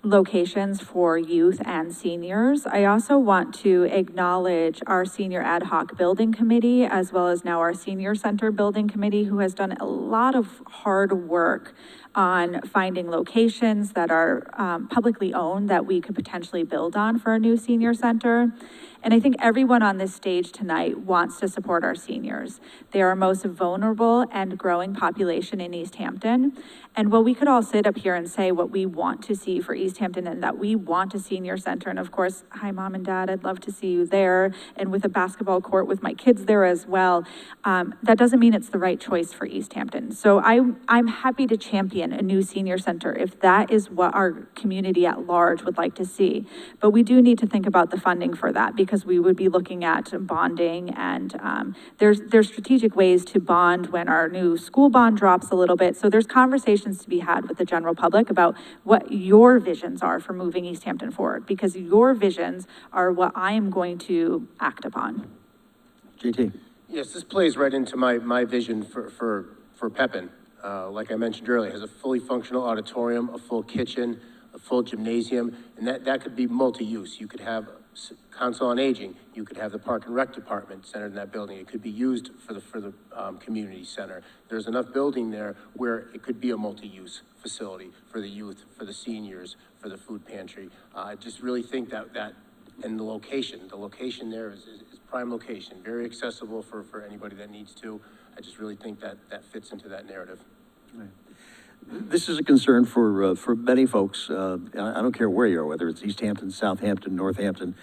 locations for youth and seniors. I also want to acknowledge our senior ad hoc building committee, as well as now our senior center building committee, who has done a lot of hard work on finding locations that are publicly owned that we could potentially build on for a new senior center. And I think everyone on this stage tonight wants to support our seniors. They are our most vulnerable and growing population in Easthampton. And while we could all sit up here and say what we want to see for Easthampton and that we want a senior center, and of course, hi mom and dad, I'd love to see you there, and with a basketball court with my kids there as well, that doesn't mean it's the right choice for Easthampton. So I'm happy to champion a new senior center if that is what our community at large would like to see. But we do need to think about the funding for that, because we would be looking at bonding, and there's strategic ways to bond when our new school bond drops a little bit. So there's conversations to be had with the general public about what your visions are for moving Easthampton forward, because your visions are what I am going to act upon. JT? Yes, this plays right into my vision for Pepin. Like I mentioned earlier, it has a fully functional auditorium, a full kitchen, a full gymnasium, and that could be multi-use. You could have Council on Aging, you could have the Park and Rec Department centered in that building. It could be used for the community center. There's enough building there where it could be a multi-use facility for the youth, for the seniors, for the food pantry. I just really think that and the location there is prime location, very accessible for anybody that needs to. I just really think that fits into that narrative. Right. This is a concern for many folks. I don't care where you are, whether it's Easthampton, Southampton, Northampton.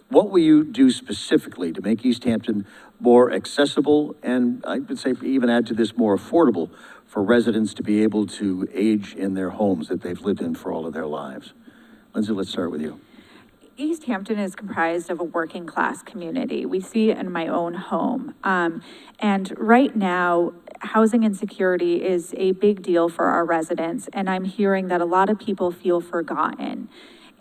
What will you do specifically to make Easthampton more accessible, and I would say even add to this, more affordable for residents to be able to age in their homes that they've lived in for all of their lives? Lindsi, let's start with you. Easthampton is comprised of a working class community. We see it in my own home. And right now, housing insecurity is a big deal for our residents, and I'm hearing that a lot of people feel forgotten.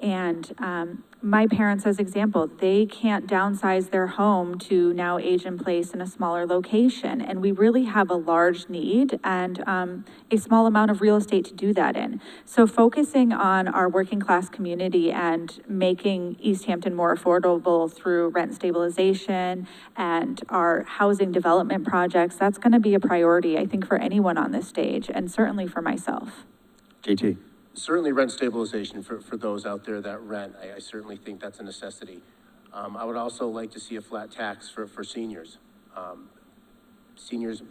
And my parents, as example, they can't downsize their home to now age in place in a smaller location. And we really have a large need and a small amount of real estate to do that in. So focusing on our working class community and making Easthampton more affordable through rent stabilization and our housing development projects, that's gonna be a priority, I think, for anyone on this stage, and certainly for myself. JT? Certainly rent stabilization for those out there that rent. I certainly think that's a necessity. I would also like to see a flat tax for seniors. Seniors,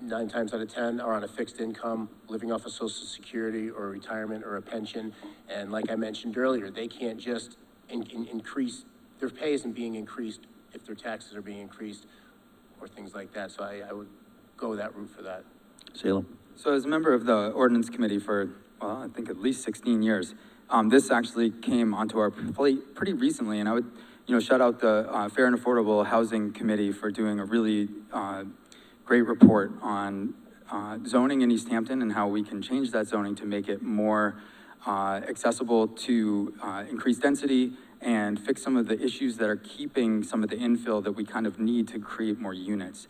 9 times out of 10, are on a fixed income, living off of Social Security or retirement or a pension. And like I mentioned earlier, they can't just increase, their pay isn't being increased if their taxes are being increased or things like that. So I would go that route for that. Salem? So as a member of the ordinance committee for, well, I think at least 16 years, this actually came onto our plate pretty recently, and I would, shout out the Fair and Affordable Housing Committee for doing a really great report on zoning in Easthampton and how we can change that zoning to make it more accessible to increase density and fix some of the issues that are keeping some of the infill that we kind of need to create more units.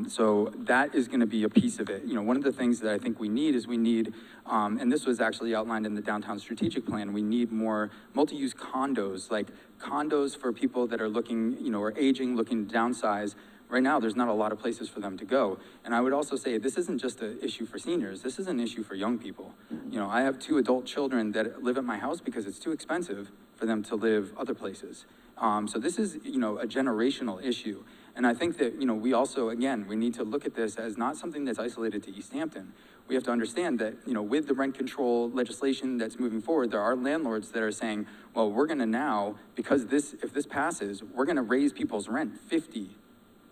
So that is gonna be a piece of it. One of the things that I think we need is and this was actually outlined in the downtown strategic plan, we need more multi-use condos, like condos for people that are looking, or aging, looking to downsize. Right now, there's not a lot of places for them to go. And I would also say this isn't just an issue for seniors, this is an issue for young people. I have 2 adult children that live at my house because it's too expensive for them to live other places. So this is, a generational issue. And I think that, we also, again, we need to look at this as not something that's isolated to Easthampton. We have to understand that, with the rent control legislation that's moving forward, there are landlords that are saying, well, we're gonna now, because if this passes, we're gonna raise people's rent 50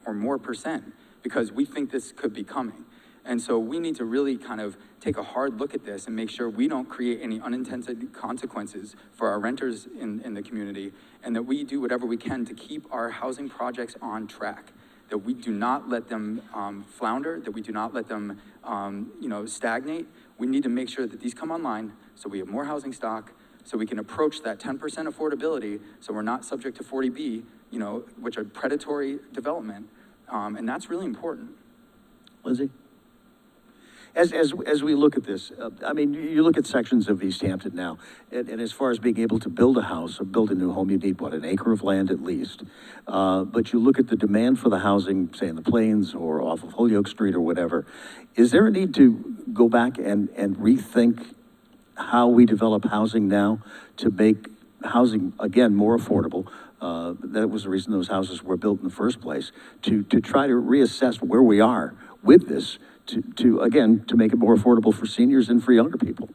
or more % because we think this could be coming. And so we need to really kind of take a hard look at this and make sure we don't create any unintended consequences for our renters in the community, and that we do whatever we can to keep our housing projects on track, that we do not let them flounder, that we do not let them stagnate. We need to make sure that these come online so we have more housing stock, so we can approach that 10% affordability, so we're not subject to 40B, which are predatory development, and that's really important. Lindsi? As we look at this, I mean, you look at sections of Easthampton now, and as far as being able to build a house or build a new home, you need, what, an acre of land at least. But you look at the demand for the housing, say in the Plains or off of Holyoke Street or whatever. Is there a need to go back and rethink how we develop housing now to make housing, again, more affordable? That was the reason those houses were built in the first place, to try to reassess where we are with this, to make it more affordable for seniors and for younger people.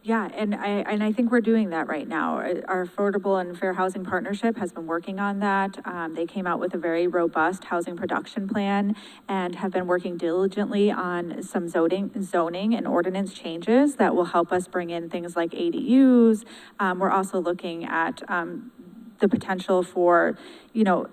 Yeah, and I think we're doing that right now. Our Affordable and Fair Housing Partnership has been working on that. They came out with a very robust housing production plan and have been working diligently on some zoning and ordinance changes that will help us bring in things like ADUs. We're also looking at the potential for,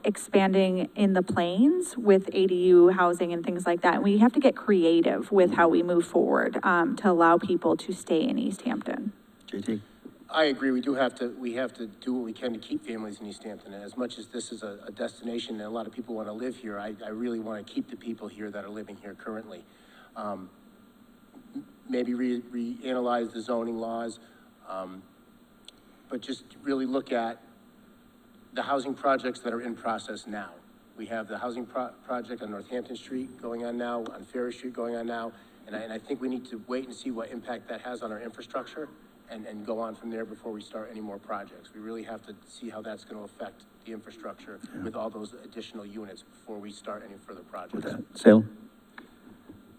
expanding in the Plains with ADU housing and things like that. And we have to get creative with how we move forward to allow people to stay in Easthampton. JT? I agree. We have to do what we can to keep families in Easthampton. And as much as this is a destination and a lot of people want to live here, I really want to keep the people here that are living here currently. Maybe reanalyze the zoning laws, but just really look at the housing projects that are in process now. We have the housing project on Northampton Street going on now, on Ferry Street going on now, and I think we need to wait and see what impact that has on our infrastructure and go on from there before we start any more projects. We really have to see how that's going to affect the infrastructure with all those additional units before we start any further projects. Salem?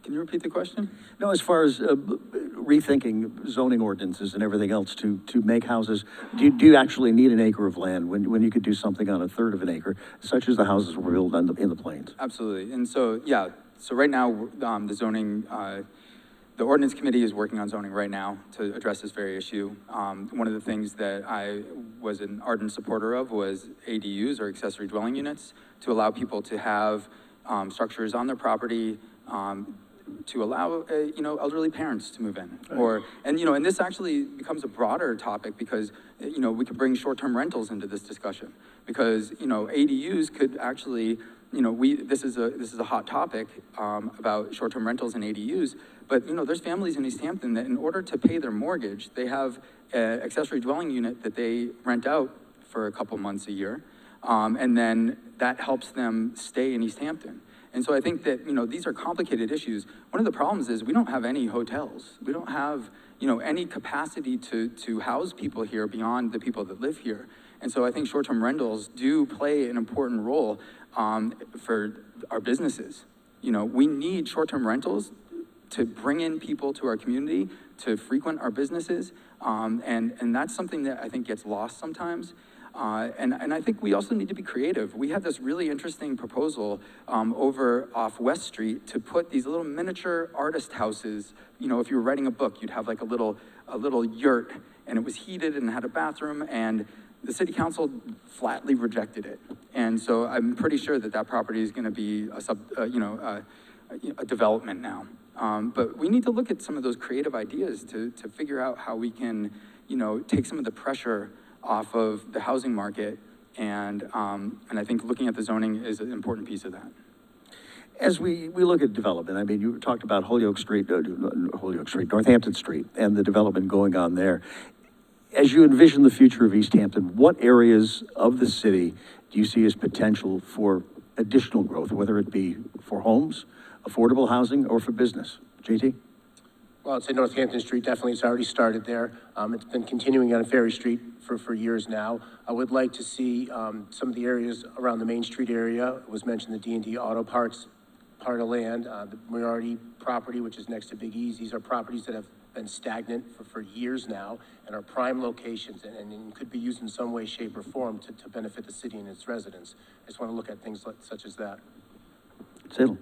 Can you repeat the question? No, as far as rethinking zoning ordinances and everything else to make houses, do you actually need an acre of land when you could do something on a third of an acre, such as the houses were built in the Plains? Absolutely. And so, yeah, so right now, the zoning, the ordinance committee is working on zoning right now to address this very issue. One of the things that I was an ardent supporter of was ADUs, or accessory dwelling units, to allow people to have structures on their property, to allow, elderly parents to move in. Right. And this actually becomes a broader topic because, we could bring short-term rentals into this discussion because, ADUs could actually, this is a hot topic about short-term rentals and ADUs, but, there's families in Easthampton that in order to pay their mortgage, they have an accessory dwelling unit that they rent out for a couple months a year, and then that helps them stay in Easthampton. And so I think that, these are complicated issues. One of the problems is we don't have any hotels. We don't have, any capacity to house people here beyond the people that live here. And so I think short-term rentals do play an important role for our businesses. We need short-term rentals to bring in people to our community, to frequent our businesses. And that's something that I think gets lost sometimes. And I think we also need to be creative. We have this really interesting proposal over off West Street to put these little miniature artist houses. If you were writing a book, you'd have like a little yurt, and it was heated and had a bathroom, and the city council flatly rejected it. And so I'm pretty sure that property is going to be a development now. But we need to look at some of those creative ideas to figure out how we can, take some of the pressure off of the housing market, and I think looking at the zoning is an important piece of that. As we look at development, I mean, you talked about Northampton Street, and the development going on there. As you envision the future of Easthampton, what areas of the city do you see as potential for additional growth, whether it be for homes, affordable housing, or for business? JT? Well, I'd say Northampton Street, definitely, it's already started there. It's been continuing on Ferry Street for years now. I would like to see some of the areas around the Main Street area. It was mentioned the D&D Auto Parts part of land, the Moriarty property, which is next to Big E's. These are properties that have been stagnant for years now and are prime locations and could be used in some way, shape, or form to benefit the city and its residents. I just want to look at things such as that. Salem.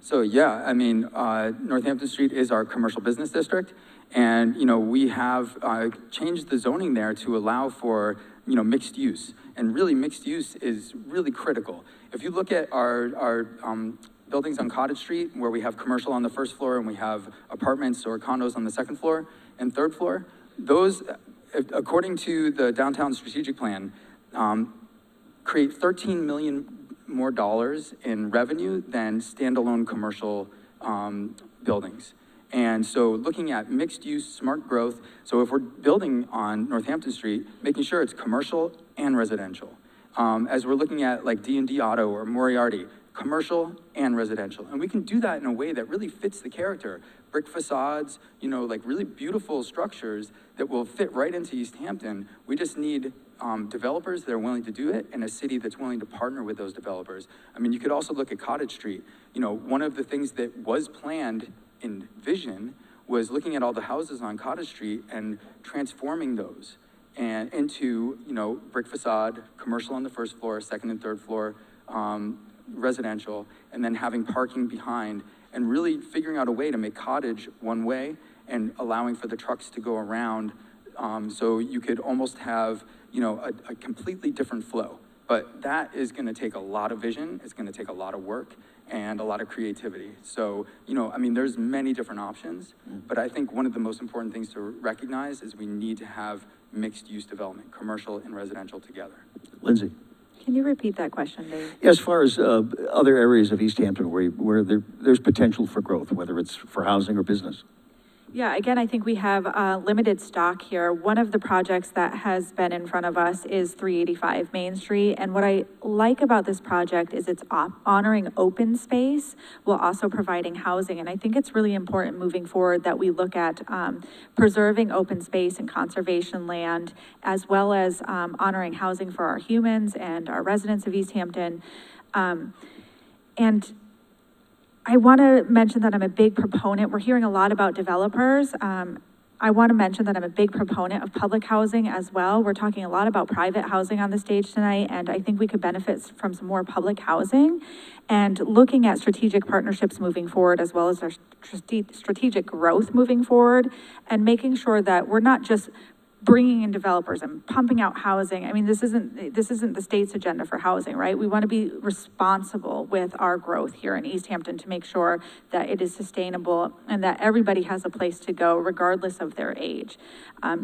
So yeah, I mean, Northampton Street is our commercial business district, and we have changed the zoning there to allow for mixed use, and really mixed use is really critical. If you look at our buildings on Cottage Street, where we have commercial on the first floor and we have apartments or condos on the second floor and third floor, those, according to the downtown strategic plan, create 13 million more dollars in revenue than standalone commercial buildings. And so looking at mixed use, smart growth, so if we're building on Northampton Street, making sure it's commercial and residential. As we're looking at like D&D Auto or Moriarty, commercial and residential. And we can do that in a way that really fits the character. Brick facades, you know, like really beautiful structures that will fit right into Easthampton. We just need developers that are willing to do it and a city that's willing to partner with those developers. I mean, you could also look at Cottage Street. You know, one of the things that was planned in vision was looking at all the houses on Cottage Street and transforming those and into, you know, brick facade, commercial on the first floor, second and third floor, residential, and then having parking behind, and really figuring out a way to make Cottage one way and allowing for the trucks to go around, so you could almost have, you know, a completely different flow. But that is gonna take a lot of vision, it's gonna take a lot of work, and a lot of creativity. So, you know, I mean, there's many different options, but I think one of the most important things to recognize is we need to have mixed use development, commercial and residential together. Lindsi? Can you repeat that question, Dave? Yeah, as far as other areas of Easthampton where there's potential for growth, whether it's for housing or business. Yeah, again, I think we have limited stock here. One of the projects that has been in front of us is 385 Main Street. And what I like about this project is it's honoring open space while also providing housing. And I think it's really important moving forward that we look at preserving open space and conservation land, as well as honoring housing for our humans and our residents of Easthampton. And I want to mention that I'm a big proponent. We're hearing a lot about developers. I want to mention that I'm a big proponent of public housing as well. We're talking a lot about private housing on the stage tonight, and I think we could benefit from some more public housing and looking at strategic partnerships moving forward, as well as our strategic growth moving forward, and making sure that we're not just bringing in developers and pumping out housing. I mean, this isn't the state's agenda for housing, right? We want to be responsible with our growth here in Easthampton to make sure that it is sustainable and that everybody has a place to go regardless of their age.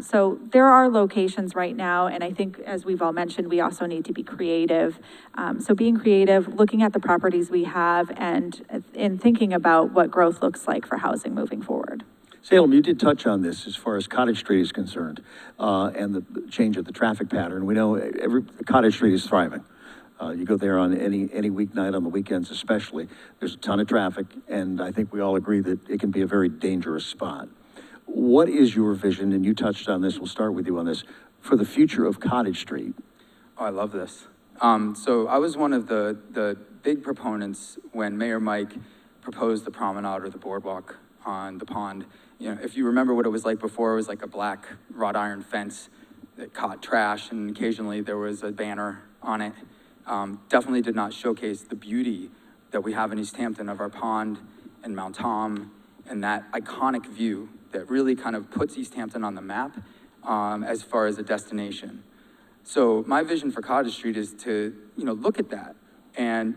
So there are locations right now, and I think, as we've all mentioned, we also need to be creative. So being creative, looking at the properties we have, and in thinking about what growth looks like for housing moving forward. Salem, you did touch on this as far as Cottage Street is concerned, and the change of the traffic pattern. We know Cottage Street is thriving. You go there on any weeknight, on the weekends especially, there's a ton of traffic, and I think we all agree that it can be a very dangerous spot. What is your vision, and you touched on this, we'll start with you on this, for the future of Cottage Street? Oh, I love this. So I was one of the big proponents when Mayor Mike proposed the promenade or the boardwalk on the pond. You know, if you remember what it was like before, it was like a black wrought iron fence that caught trash, and occasionally there was a banner on it. Definitely did not showcase the beauty that we have in Easthampton of our pond and Mount Tom and that iconic view that really kind of puts Easthampton on the map as far as a destination. So my vision for Cottage Street is to, you know, look at that. And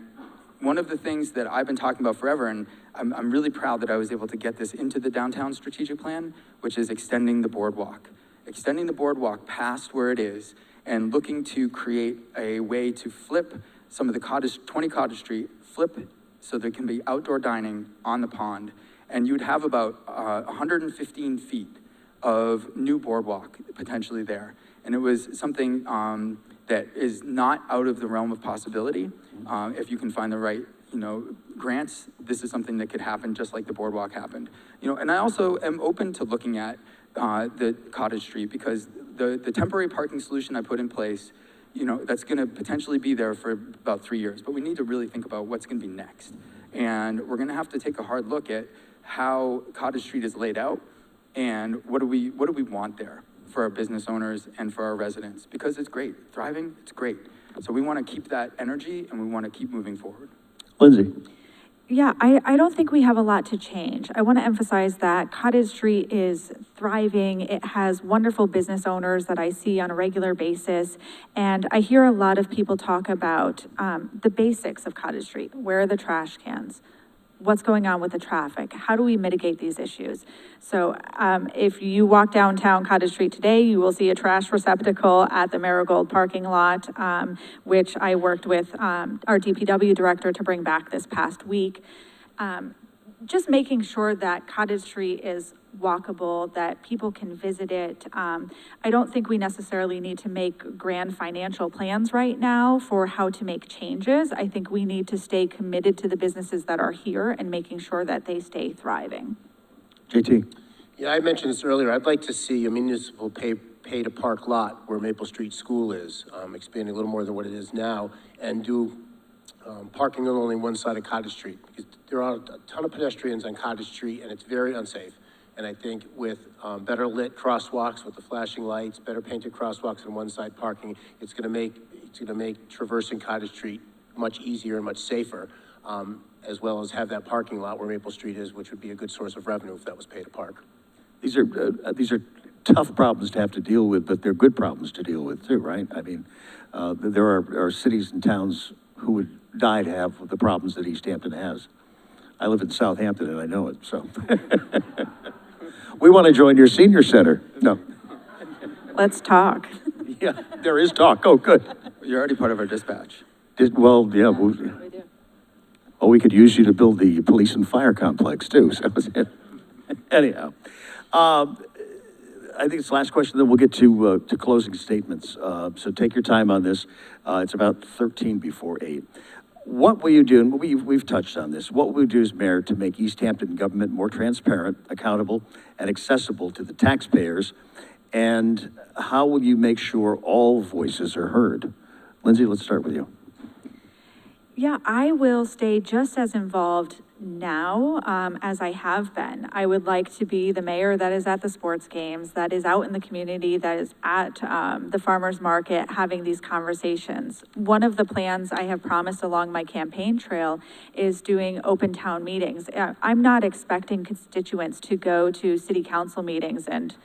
one of the things that I've been talking about forever, and I'm really proud that I was able to get this into the downtown strategic plan, which is extending the boardwalk. Extending the boardwalk past where it is and looking to create a way to flip some of the 20 Cottage Street, flip so there can be outdoor dining on the pond. And you'd have about 115 feet of new boardwalk potentially there. And it was something that is not out of the realm of possibility. If you can find the right, you know, grants, this is something that could happen just like the boardwalk happened. You know, and I also am open to looking at the Cottage Street, because the temporary parking solution I put in place, you know, that's gonna potentially be there for about 3 years, but we need to really think about what's gonna be next. And we're gonna have to take a hard look at how Cottage Street is laid out and what do we want there for our business owners and for our residents, because it's great, thriving, it's great. So we wanna keep that energy and we wanna keep moving forward. Lindsi? Yeah, I don't think we have a lot to change. I want to emphasize that Cottage Street is thriving. It has wonderful business owners that I see on a regular basis. And I hear a lot of people talk about the basics of Cottage Street. Where are the trash cans? What's going on with the traffic? How do we mitigate these issues? So if you walk downtown Cottage Street today, you will see a trash receptacle at the Marigold parking lot, which I worked with our DPW director to bring back this past week. Just making sure that Cottage Street is walkable, that people can visit it. I don't think we necessarily need to make grand financial plans right now for how to make changes. I think we need to stay committed to the businesses that are here and making sure that they stay thriving. JT? Yeah, I mentioned this earlier. I'd like to see a municipal pay-to-park lot where Maple Street School is, expanding a little more than what it is now, and do parking on only one side of Cottage Street, because there are a ton of pedestrians on Cottage Street, and it's very unsafe. And I think with better lit crosswalks with the flashing lights, better painted crosswalks on one side parking, it's gonna make traversing Cottage Street much easier and much safer, as well as have that parking lot where Maple Street is, which would be a good source of revenue if that was pay to park. These are tough problems to have to deal with, but they're good problems to deal with too, right? I mean, there are cities and towns who would die to have the problems that Easthampton has. I live in Southampton and I know it, so. We want to join your senior center. No. Let's talk. Yeah, there is talk. Oh, good. You're already part of our dispatch. Well, yeah. Oh, we could use you to build the police and fire complex too. So, anyhow, I think it's the last question. Then we'll get to closing statements. So take your time on this. It's about 13 before 8. What will you do, and we've touched on this, what will you do as mayor to make Easthampton government more transparent, accountable, and accessible to the taxpayers? And how will you make sure all voices are heard? Lindsi, let's start with you. Yeah, I will stay just as involved now as I have been. I would like to be the mayor that is at the sports games, that is out in the community, that is at the farmer's market having these conversations. One of the plans I have promised along my campaign trail is doing open town meetings. I'm not expecting constituents to go to city council meetings and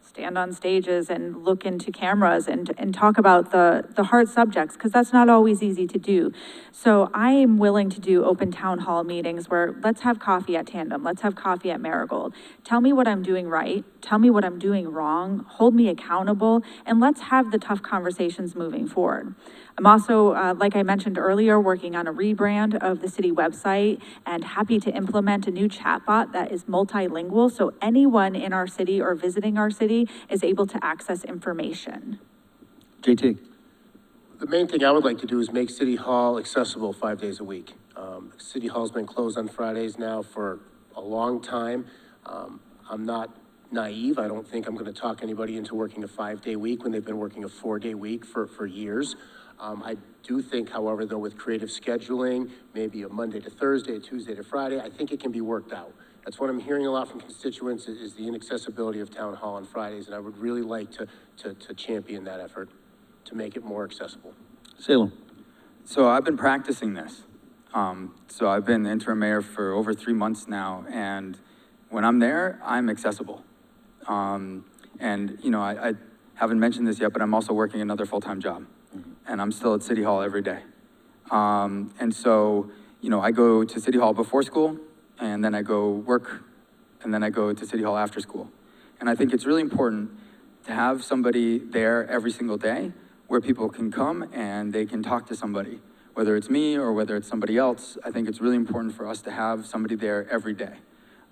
stand on stages and look into cameras and talk about the hard subjects, because that's not always easy to do. So I am willing to do open town hall meetings where let's have coffee at Tandem, let's have coffee at Marigold. Tell me what I'm doing right, tell me what I'm doing wrong, hold me accountable, and let's have the tough conversations moving forward. I'm also, like I mentioned earlier, working on a rebrand of the city website and happy to implement a new chatbot that is multilingual, so anyone in our city or visiting our city is able to access information. JT. The main thing I would like to do is make City Hall accessible 5 days a week. City Hall's been closed on Fridays now for a long time. I'm not naive. I don't think I'm going to talk anybody into working a 5-day week when they've been working a 4-day week for years. I do think, however, though, with creative scheduling, maybe a Monday to Thursday, a Tuesday to Friday, I think it can be worked out. That's what I'm hearing a lot from constituents is the inaccessibility of Town Hall on Fridays, and I would really like to champion that effort to make it more accessible. Salem. So I've been practicing this. So I've been interim mayor for over 3 months now, and when I'm there, I'm accessible. And you know, I haven't mentioned this yet, but I'm also working another full-time job. And I'm still at City Hall every day. And so, you know, I go to City Hall before school, and then I go work, and then I go to City Hall after school. And I think it's really important to have somebody there every single day where people can come and they can talk to somebody, whether it's me or whether it's somebody else. I think it's really important for us to have somebody there every day.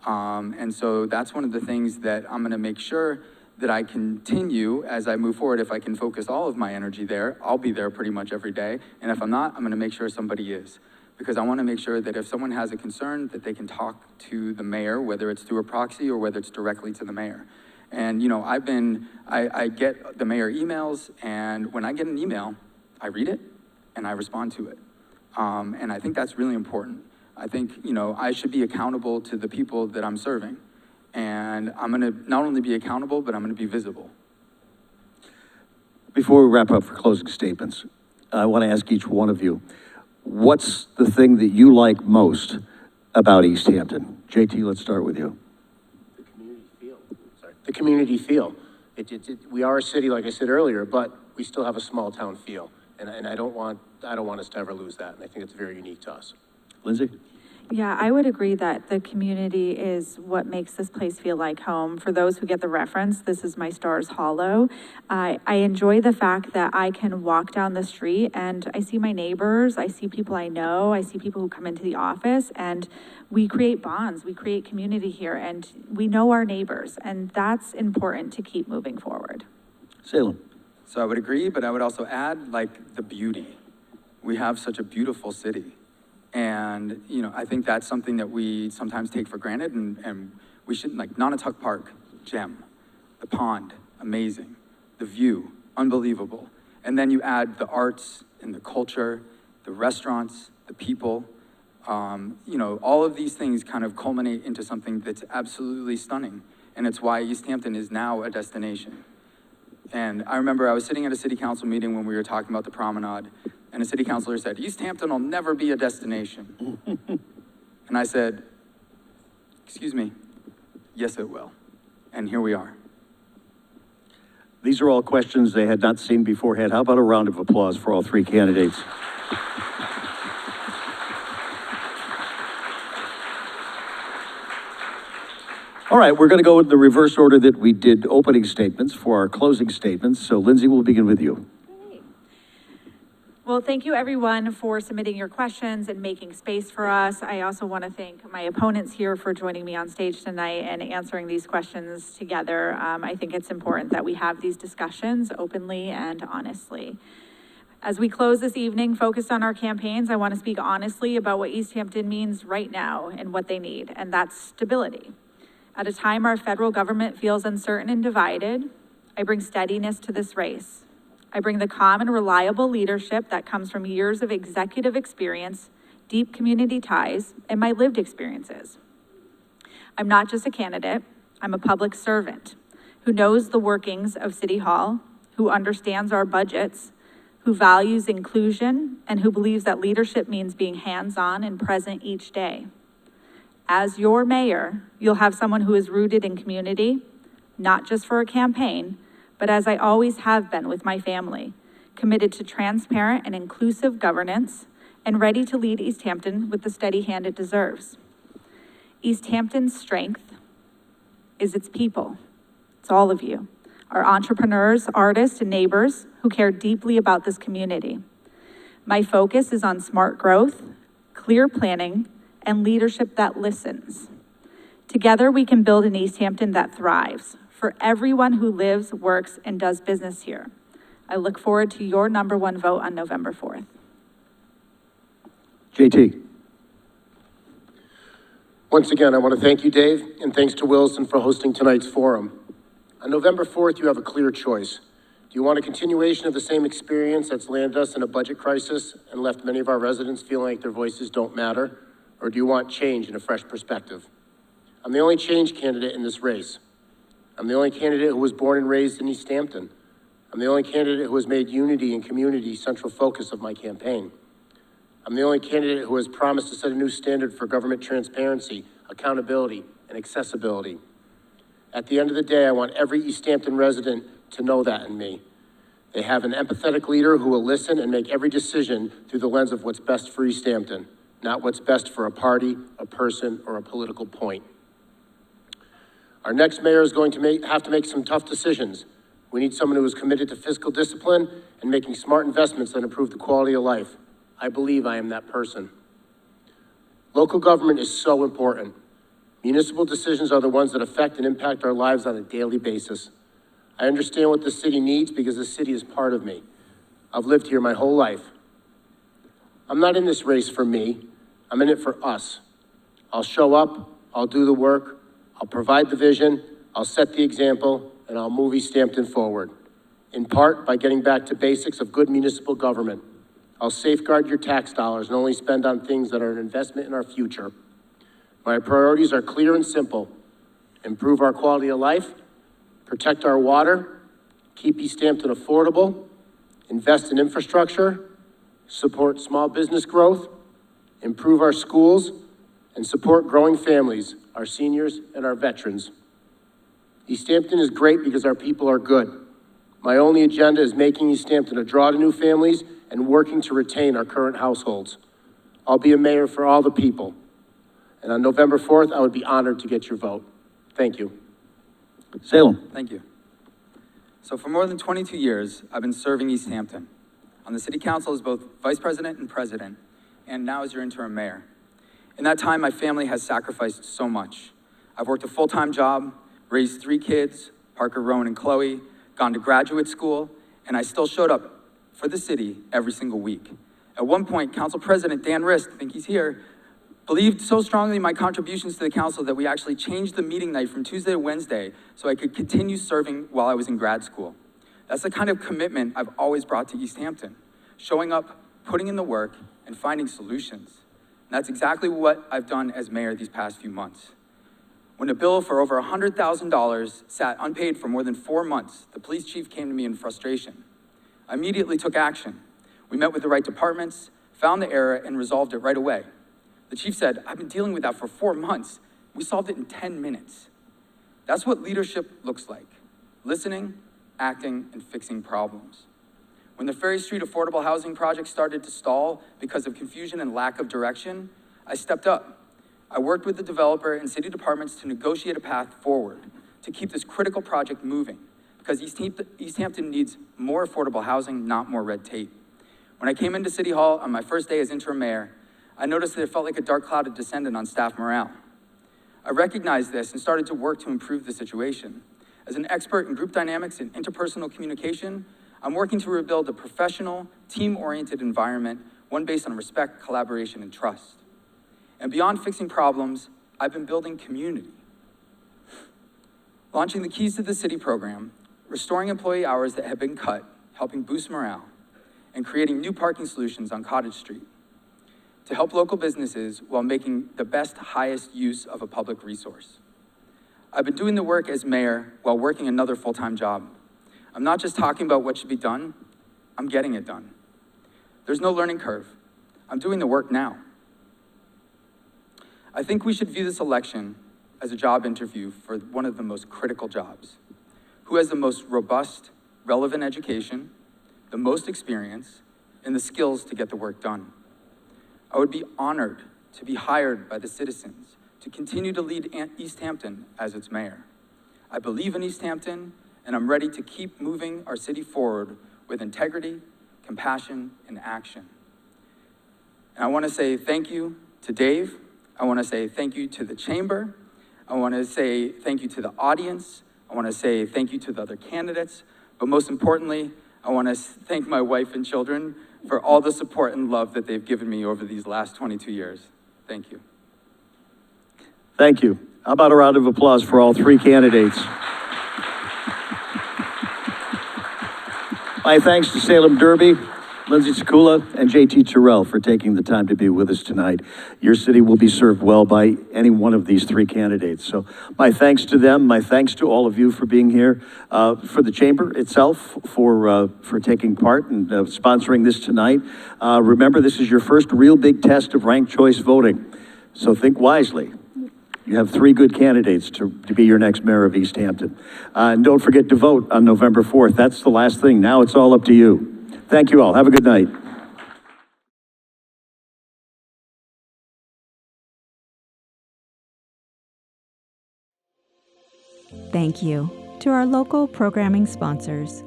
And so that's one of the things that I'm gonna make sure that I continue as I move forward. If I can focus all of my energy there, I'll be there pretty much every day. And if I'm not, I'm gonna make sure somebody is. Because I wanna make sure that if someone has a concern, that they can talk to the mayor, whether it's through a proxy or whether it's directly to the mayor. And you know, I get the mayor emails, and when I get an email, I read it and I respond to it. And I think that's really important. I think, you know, I should be accountable to the people that I'm serving. And I'm gonna not only be accountable, but I'm gonna be visible. Before we wrap up for closing statements, I want to ask each one of you, what's the thing that you like most about Easthampton? JT, let's start with you. The community feel. We are a city, like I said earlier, but we still have a small town feel. And I don't want us to ever lose that. And I think it's very unique to us. Lindsi? Yeah, I would agree that the community is what makes this place feel like home. For those who get the reference, this is my Stars Hollow. I enjoy the fact that I can walk down the street and I see my neighbors, I see people I know, I see people who come into the office, and we create bonds, we create community here, and we know our neighbors, and that's important to keep moving forward. Salem? So I would agree, but I would also add, like, the beauty. We have such a beautiful city. And, you know, I think that's something that we sometimes take for granted, and we should, like, Nonotuck Park, gem. The pond, amazing. The view, unbelievable. And then you add the arts and the culture, the restaurants, the people. You know, all of these things kind of culminate into something that's absolutely stunning. And it's why Easthampton is now a destination. And I remember I was sitting at a city council meeting when we were talking about the promenade, and a city councilor said, Easthampton will never be a destination. And I said, excuse me, yes it will. And here we are. These are all questions they had not seen beforehand. How about a round of applause for all three candidates? All right, we're going to go in the reverse order that we did opening statements for our closing statements. So Lindsi, we'll begin with you. Well, thank you everyone for submitting your questions and making space for us. I also want to thank my opponents here for joining me on stage tonight and answering these questions together. I think it's important that we have these discussions openly and honestly. As we close this evening focused on our campaigns, I want to speak honestly about what Easthampton means right now and what they need, and that's stability. At a time our federal government feels uncertain and divided, I bring steadiness to this race. I bring the calm and reliable leadership that comes from years of executive experience, deep community ties, and my lived experiences. I'm not just a candidate, I'm a public servant who knows the workings of City Hall, who understands our budgets, who values inclusion, and who believes that leadership means being hands-on and present each day. As your mayor, you'll have someone who is rooted in community, not just for a campaign, but as I always have been with my family, committed to transparent and inclusive governance and ready to lead Easthampton with the steady hand it deserves. Easthampton's strength is its people. It's all of you, our entrepreneurs, artists, and neighbors who care deeply about this community. My focus is on smart growth, clear planning, and leadership that listens. Together, we can build an Easthampton that thrives for everyone who lives, works, and does business here. I look forward to your #1 vote on November 4th. JT. Once again, I want to thank you, Dave, and thanks to Williston for hosting tonight's forum. On November 4th, you have a clear choice. Do you want a continuation of the same experience that's landed us in a budget crisis and left many of our residents feeling like their voices don't matter? Or do you want change and a fresh perspective? I'm the only change candidate in this race. I'm the only candidate who was born and raised in Easthampton. I'm the only candidate who has made unity and community central focus of my campaign. I'm the only candidate who has promised to set a new standard for government transparency, accountability, and accessibility. At the end of the day, I want every Easthampton resident to know that in me. They have an empathetic leader who will listen and make every decision through the lens of what's best for Easthampton, not what's best for a party, a person, or a political point. Our next mayor is going to have to make some tough decisions. We need someone who is committed to fiscal discipline and making smart investments that improve the quality of life. I believe I am that person. Local government is so important. Municipal decisions are the ones that affect and impact our lives on a daily basis. I understand what the city needs because the city is part of me. I've lived here my whole life. I'm not in this race for me. I'm in it for us. I'll show up, I'll do the work, I'll provide the vision, I'll set the example, and I'll move Easthampton forward. In part, by getting back to basics of good municipal government. I'll safeguard your tax dollars and only spend on things that are an investment in our future. My priorities are clear and simple. Improve our quality of life, protect our water, keep Easthampton affordable, invest in infrastructure, support small business growth, improve our schools, and support growing families, our seniors, and our veterans. Easthampton is great because our people are good. My only agenda is making Easthampton a draw to new families and working to retain our current households. I'll be a mayor for all the people. And on November 4th, I would be honored to get your vote. Thank you. Salem. Thank you. So for more than 22 years, I've been serving Easthampton on the city council as both vice president and president, and now as your interim mayor. In that time, my family has sacrificed so much. I've worked a full-time job, raised 3 kids, Parker, Rowan, and Chloe, gone to graduate school, and I still showed up for the city every single week. At one point, Council President Dan Rist, I think he's here, believed so strongly in my contributions to the council that we actually changed the meeting night from Tuesday to Wednesday so I could continue serving while I was in grad school. That's the kind of commitment I've always brought to Easthampton, showing up, putting in the work, and finding solutions. And that's exactly what I've done as mayor these past few months. When a bill for over $100,000 sat unpaid for more than 4 months, the police chief came to me in frustration. I immediately took action. We met with the right departments, found the error, and resolved it right away. The chief said, I've been dealing with that for 4 months. We solved it in 10 minutes. That's what leadership looks like: listening, acting, and fixing problems. When the Ferry Street affordable housing project started to stall because of confusion and lack of direction, I stepped up. I worked with the developer and city departments to negotiate a path forward to keep this critical project moving, because Easthampton needs more affordable housing, not more red tape. When I came into City Hall on my first day as interim mayor, I noticed that it felt like a dark cloud had descended on staff morale. I recognized this and started to work to improve the situation. As an expert in group dynamics and interpersonal communication, I'm working to rebuild a professional, team-oriented environment, one based on respect, collaboration, and trust. And beyond fixing problems, I've been building community. Launching the Keys to the City program, restoring employee hours that have been cut, helping boost morale, and creating new parking solutions on Cottage Street to help local businesses while making the best, highest use of a public resource. I've been doing the work as mayor while working another full-time job. I'm not just talking about what should be done, I'm getting it done. There's no learning curve. I'm doing the work now. I think we should view this election as a job interview for one of the most critical jobs. Who has the most robust, relevant education, the most experience, and the skills to get the work done? I would be honored to be hired by the citizens to continue to lead Easthampton as its mayor. I believe in Easthampton, and I'm ready to keep moving our city forward with integrity, compassion, and action. And I want to say thank you to Dave. I want to say thank you to the chamber. I want to say thank you to the audience. I want to say thank you to the other candidates. But most importantly, I want to thank my wife and children for all the support and love that they've given me over these last 22 years. Thank you. Thank you. How about a round of applause for all 3 candidates? My thanks to Salem Derby, Lindsi Sekula, and JT Tirrell for taking the time to be with us tonight. Your city will be served well by any one of these 3 candidates. So my thanks to them, my thanks to all of you for being here, for the chamber itself, for taking part and sponsoring this tonight. Remember, this is your first real big test of ranked choice voting, so think wisely. You have 3 good candidates to be your next mayor of Easthampton. And don't forget to vote on November 4th. That's the last thing. Now it's all up to you. Thank you all. Have a good night. Thank you to our local programming sponsors.